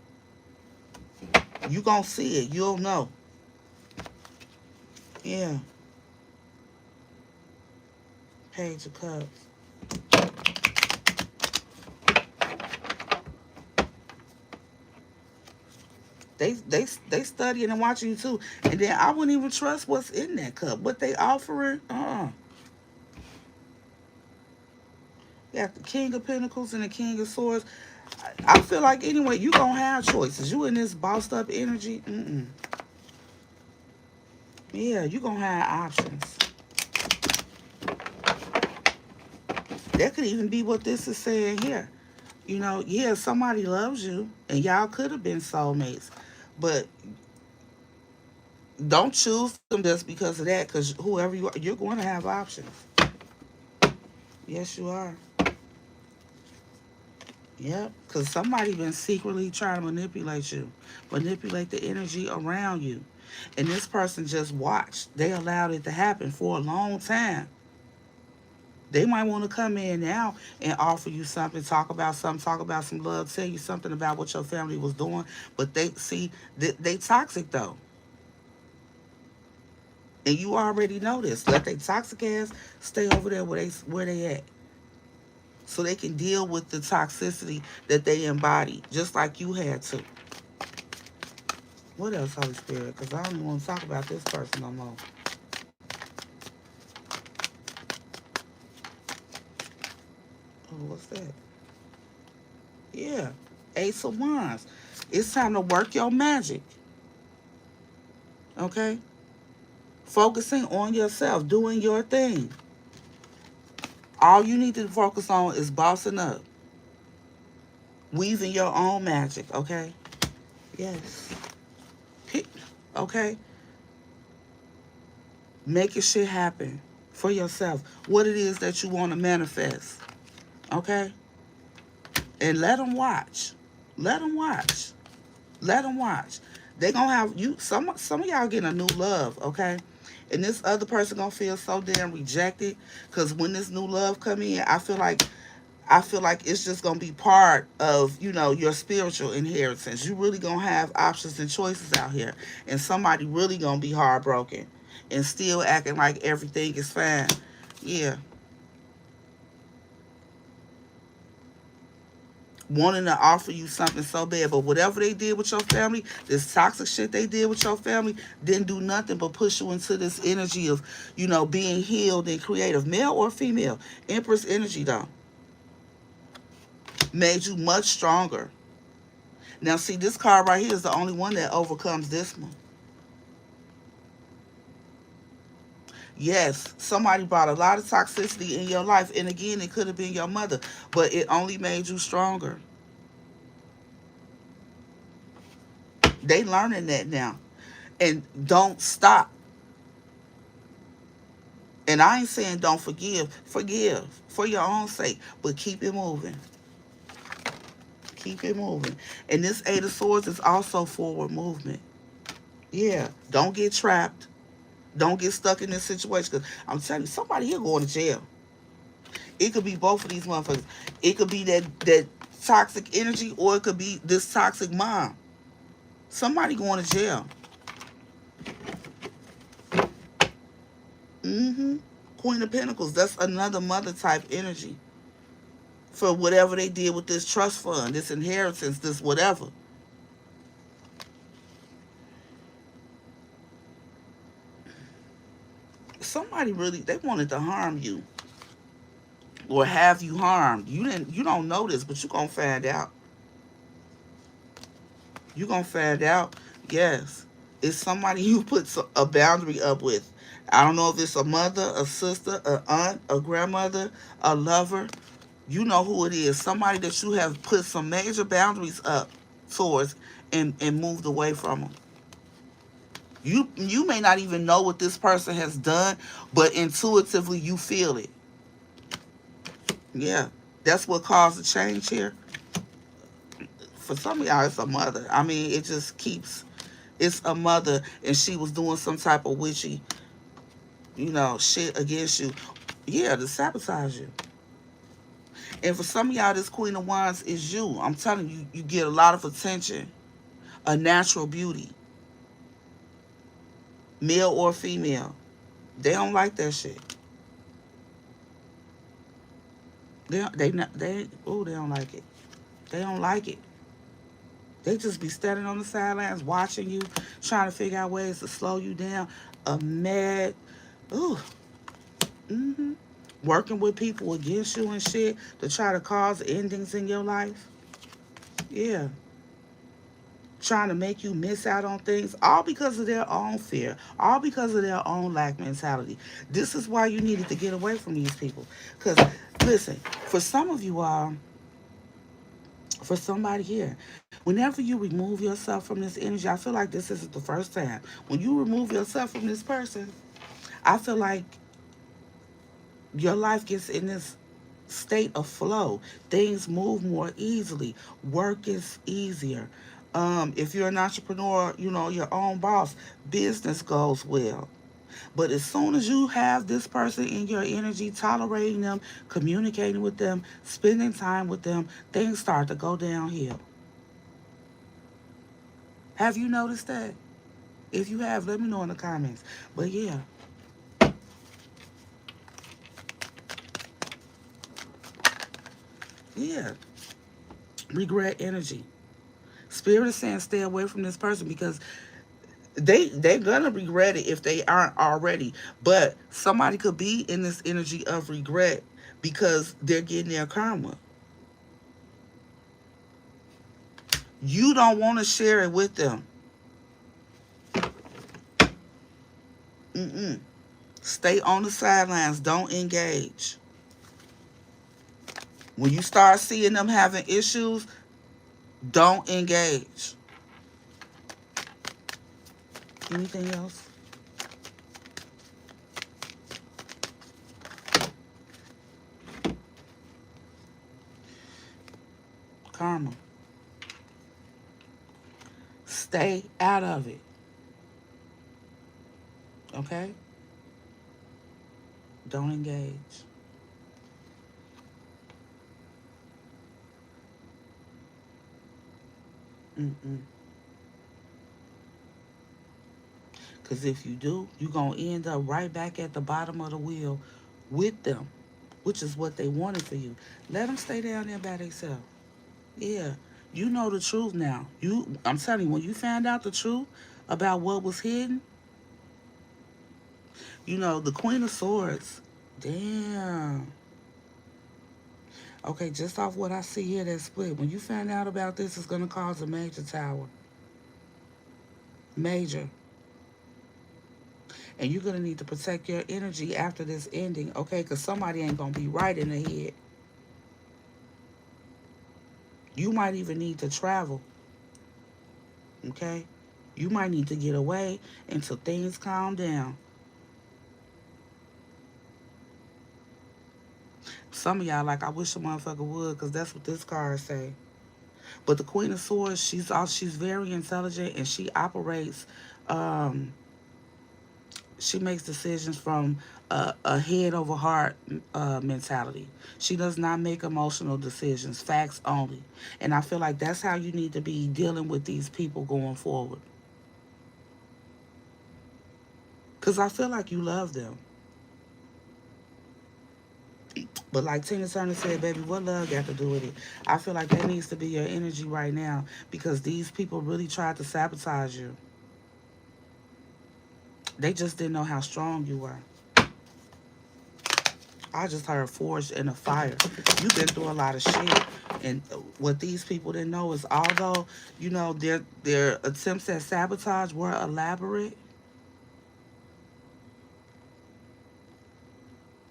You gonna see it. You'll know. Yeah. Page of Cups. They studying and watching you too. And then I wouldn't even trust what's in that cup. What they offering. You got the King of Pentacles and the King of Swords. I feel like anyway, you gonna have choices. You in this bossed up energy. Yeah, you gonna have options. That could even be what this is saying here. Yeah, somebody loves you, and y'all could have been soulmates, but don't choose them just because of that. Because whoever you are, you're going to have options. Yes, you are. Yep. Because somebody been secretly trying to manipulate the energy around you, and this person just watched. They allowed it to happen for a long time. They might want to come in now and offer you something, talk about some love, tell you something about what your family was doing. But they see they toxic though, and you already know this. Let they toxic ass stay over there where they at, so they can deal with the toxicity that they embody, just like you had to. What else, Holy Spirit? Because I don't even want to talk about this person no more. Oh what's that? Yeah. Ace of Wands. It's time to work your magic. Okay? Focusing on yourself, doing your thing. All you need to focus on is bossing up, weaving your own magic, okay? Yes. Okay? Making shit happen for yourself. What it is that you want to manifest, okay? And let them watch. Let them watch. Let them watch. They gonna have you. Some of y'all getting a new love, okay? And this other person gonna feel so damn rejected because when this new love come in, I feel like it's just gonna be part of your spiritual inheritance. You really gonna have options and choices out here, and somebody really gonna be heartbroken and still acting like everything is fine. Yeah, wanting to offer you something so bad, but whatever they did with your family, this toxic shit they did with your family, didn't do nothing but push you into this energy of being healed and creative, male or female. Empress energy though made you much stronger. Now, see, this card right here is the only one that overcomes this one. Yes, somebody brought a lot of toxicity in your life, and again, it could have been your mother, but it only made you stronger. They learning that now, and don't stop. And I ain't saying don't forgive for your own sake, but keep it moving, keep it moving. And this Eight of Swords is also forward movement. Yeah, don't get trapped. Don't get stuck in this situation. Because I'm telling you, somebody here going to jail. It could be both of these motherfuckers. It could be that toxic energy, or it could be this toxic mom. Somebody going to jail. Mm-hmm. Queen of Pentacles. That's another mother type energy for whatever they did with this trust fund, this inheritance, this whatever. Somebody really they wanted to harm you or have you harmed. You don't know this, but you're gonna find out. You're gonna find out. Yes. It's somebody you put a boundary up with. I don't know if it's a mother, a sister, an aunt, a grandmother, a lover. You know who it is. Somebody that you have put some major boundaries up towards and moved away from them. You may not even know what this person has done, but intuitively you feel it. Yeah. That's what caused the change here. For some of y'all, it's a mother. I mean, it just keeps. It's a mother, and she was doing some type of witchy, shit against you. Yeah, to sabotage you. And for some of y'all, this Queen of Wands is you. I'm telling you, you get a lot of attention, a natural beauty, male or female. They don't like that shit. They don't like it. They don't like it. They just be standing on the sidelines watching you, trying to figure out ways to slow you down. A mad, ooh, mm-hmm. Working with people against you and shit to try to cause endings in your life. Yeah. Trying to make you miss out on things, all because of their own fear, all because of their own lack mentality. This is why you needed to get away from these people. Because, listen, for some of you all, for somebody here, whenever you remove yourself from this energy, I feel like this isn't the first time. When you remove yourself from this person, I feel like your life gets in this state of flow. Things move more easily. Work is easier. If you're an entrepreneur, your own boss, business goes well. But as soon as you have this person in your energy, tolerating them, communicating with them, spending time with them, things start to go downhill. Have you noticed that? If you have, let me know in the comments. But yeah, yeah, regret energy. Spirit is saying stay away from this person because they're gonna regret it if they aren't already. But somebody could be in this energy of regret because they're getting their karma. You don't want to share it with them. Mm-mm. Stay on the sidelines. Don't engage. When you start seeing them having issues, don't engage. Anything else? Karma. Stay out of it. Okay? Don't engage. Mm-mm. Because if you do, you're going to end up right back at the bottom of the wheel with them, which is what they wanted for you. Let them stay down there by themselves. Yeah. You know the truth now. I'm telling you, when you found out the truth about what was hidden, the Queen of Swords. Damn. Okay, just off what I see here, that split. When you find out about this, it's going to cause a major tower. Major. And you're going to need to protect your energy after this ending, okay? Because somebody ain't going to be right in the head. You might even need to travel, okay? You might need to get away until things calm down. Some of y'all like, I wish a motherfucker would, because that's what this card say. But the Queen of Swords, she's very intelligent, and she operates, um, she makes decisions from a head over heart mentality. She does not make emotional decisions, facts only. And I feel like that's how you need to be dealing with these people going forward. Because I feel like you love them. But like Tina Turner said, baby, what love got to do with it? I feel like that needs to be your energy right now, because these people really tried to sabotage you. They just didn't know how strong you were. I just heard forged in a fire. You've been through a lot of shit. And what these people didn't know is, although, their attempts at sabotage were elaborate,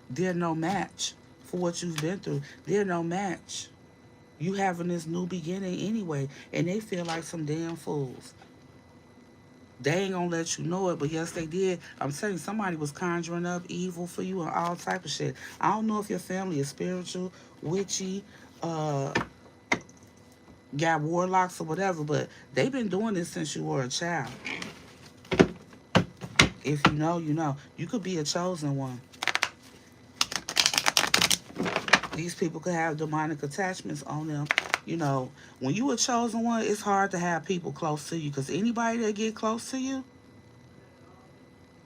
they're no match for what you've been through. They're no match. You having this new beginning anyway, and they feel like some damn fools. They ain't gonna let you know it, but yes, they did. I'm telling you, somebody was conjuring up evil for you and all type of shit. I don't know if your family is spiritual, witchy, uh, got warlocks or whatever, but they've been doing this since you were a child. If you know, you know. You could be a chosen one. These people could have demonic attachments on them. When you a chosen one, it's hard to have people close to you, because anybody that get close to you,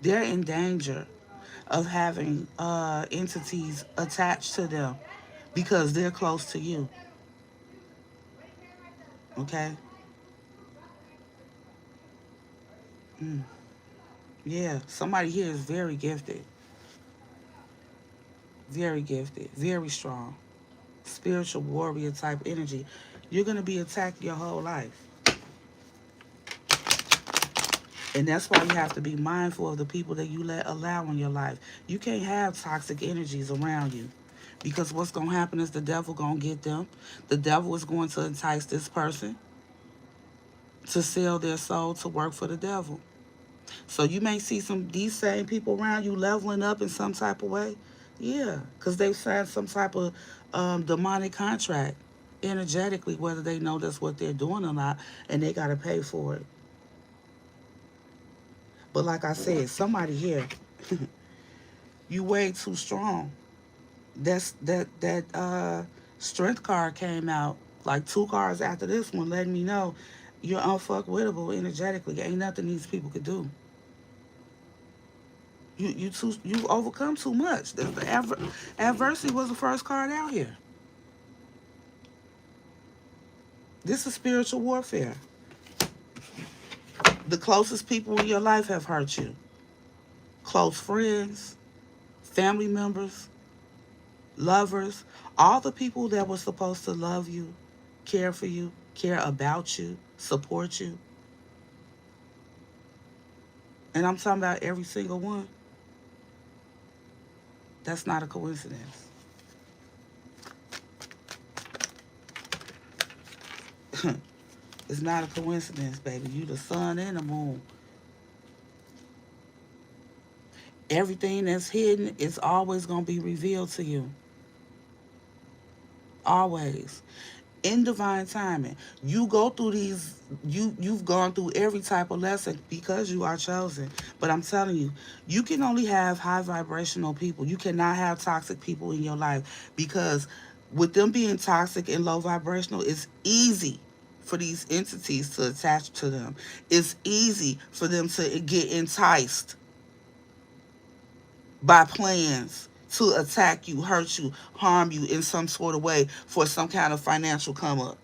they're in danger of having entities attached to them because they're close to you. Okay? Mm. Yeah, somebody here is very gifted, very strong, spiritual warrior type energy. You're going to be attacked your whole life. And that's why you have to be mindful of the people that you let allow in your life. You can't have toxic energies around you, because what's going to happen is the devil going to get them. The devil is going to entice this person to sell their soul to work for the devil. So you may see these same people around you leveling up in some type of way. Yeah, because they've signed some type of demonic contract energetically, whether they know that's what they're doing or not, and they got to pay for it. But like I said, somebody here, you way too strong. That strength card came out like two cards after this one, letting me know you're unfuckwittable energetically. Ain't nothing these people could do. You overcome too much. Adversity was the first card out here. This is spiritual warfare. The closest people in your life have hurt you. Close friends, family members. lovers, all the people that were supposed to love you, care for you, care about you, support you. And I'm talking about every single one. That's not a coincidence. It's not a coincidence, baby. You the sun and the moon. Everything that's hidden is always going to be revealed to you. Always. In divine timing. You go through these, you've gone through every type of lesson because you are chosen. But I'm telling you, you can only have high vibrational people. You cannot have toxic people in your life because with them being toxic and low vibrational, it's easy for these entities to attach to them. It's easy for them to get enticed by plans to attack you, hurt you, harm you in some sort of way for some kind of financial come up.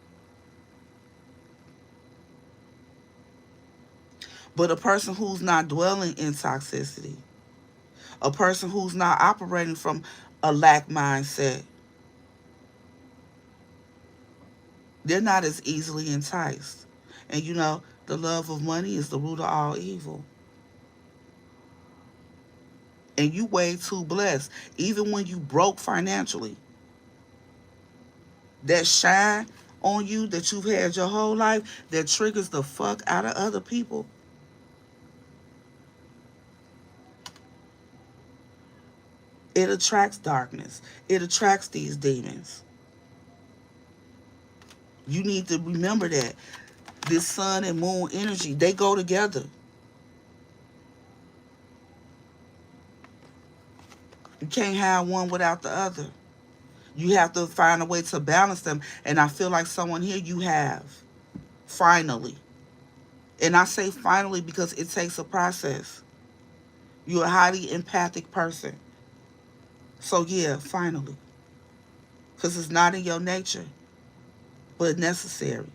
But a person who's not dwelling in toxicity, a person who's not operating from a lack mindset, they're not as easily enticed. And you know, the love of money is the root of all evil. And you way too blessed. Even when you broke financially, that shine on you that you've had your whole life that triggers the fuck out of other people. It attracts darkness. It attracts these demons. You need to remember that. This sun and moon energy, they go together. You can't have one without the other. You have to find a way to balance them. And I feel like someone here you have. Finally. And I say finally because it takes a process. You're a highly empathic person. So yeah, finally. Because it's not in your nature, but necessary.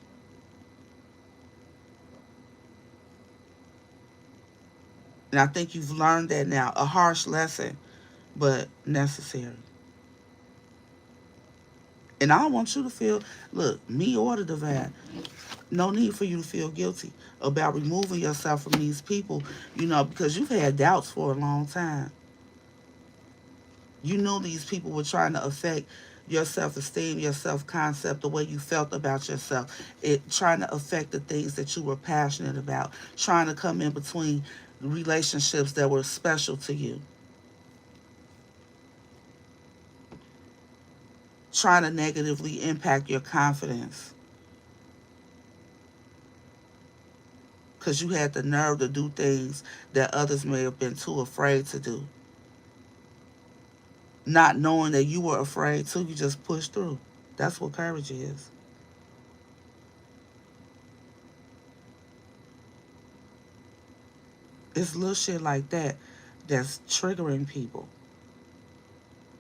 And I think you've learned that now. A harsh lesson, but necessary. And I don't want you to feel, look, me or the divine, no need for you to feel guilty about removing yourself from these people, because you've had doubts for a long time. You knew these people were trying to affect your self-esteem, your self-concept, the way you felt about yourself. It trying to affect the things that you were passionate about, trying to come in between relationships that were special to you, trying to negatively impact your confidence because you had the nerve to do things that others may have been too afraid to do. Not knowing that you were afraid too, you just pushed through. That's what courage is. It's little shit like that that's triggering people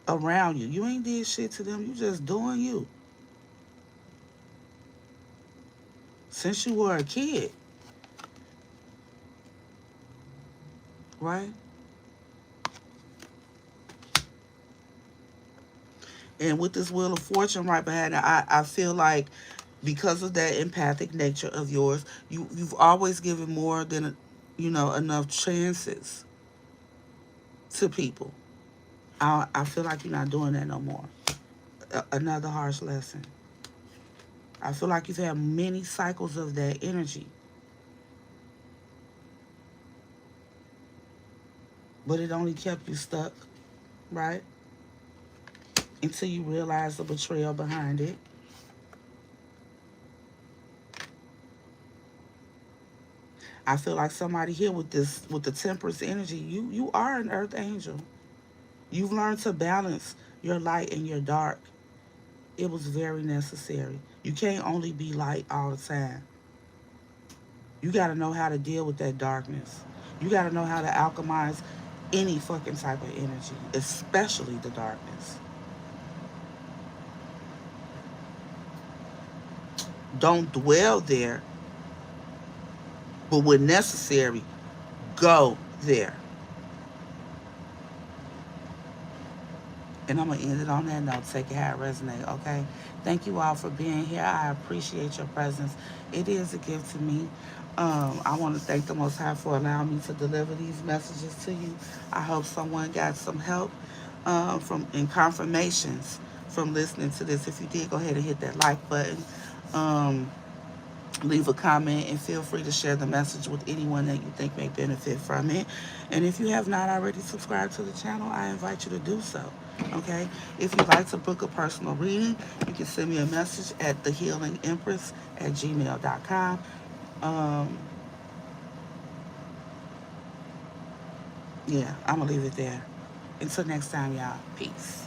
around you. You ain't did shit to them. You just doing you. Since you were a kid, right? And with this Wheel of Fortune right behind it, I feel like because of that empathic nature of yours, you've always given more than enough chances to people. I feel like you're not doing that no more. Another harsh lesson. I feel like you've had many cycles of that energy, but it only kept you stuck, right? Until you realize the betrayal behind it. I feel like somebody here with the temperance energy, you are an earth angel. You've learned to balance your light and your dark. It was very necessary. You can't only be light all the time. You got to know how to deal with that darkness. You got to know how to alchemize any fucking type of energy, especially the darkness. Don't dwell there, but when necessary, go there. And I'm going to end it on that note. Take it how it resonates, okay? Thank you all for being here. I appreciate your presence. It is a gift to me. I want to thank the Most High for allowing me to deliver these messages to you. I hope someone got some help from and confirmations from listening to this. If you did, go ahead and hit that like button. Um, Leave a comment and feel free to share the message with anyone that you think may benefit from it. And if you have not already subscribed to the channel, I invite you to do so. Okay? If you'd like to book a personal reading, you can send me a message at thehealingempress@gmail.com. Um, yeah, I'm going to leave it there. Until next time, y'all. Peace.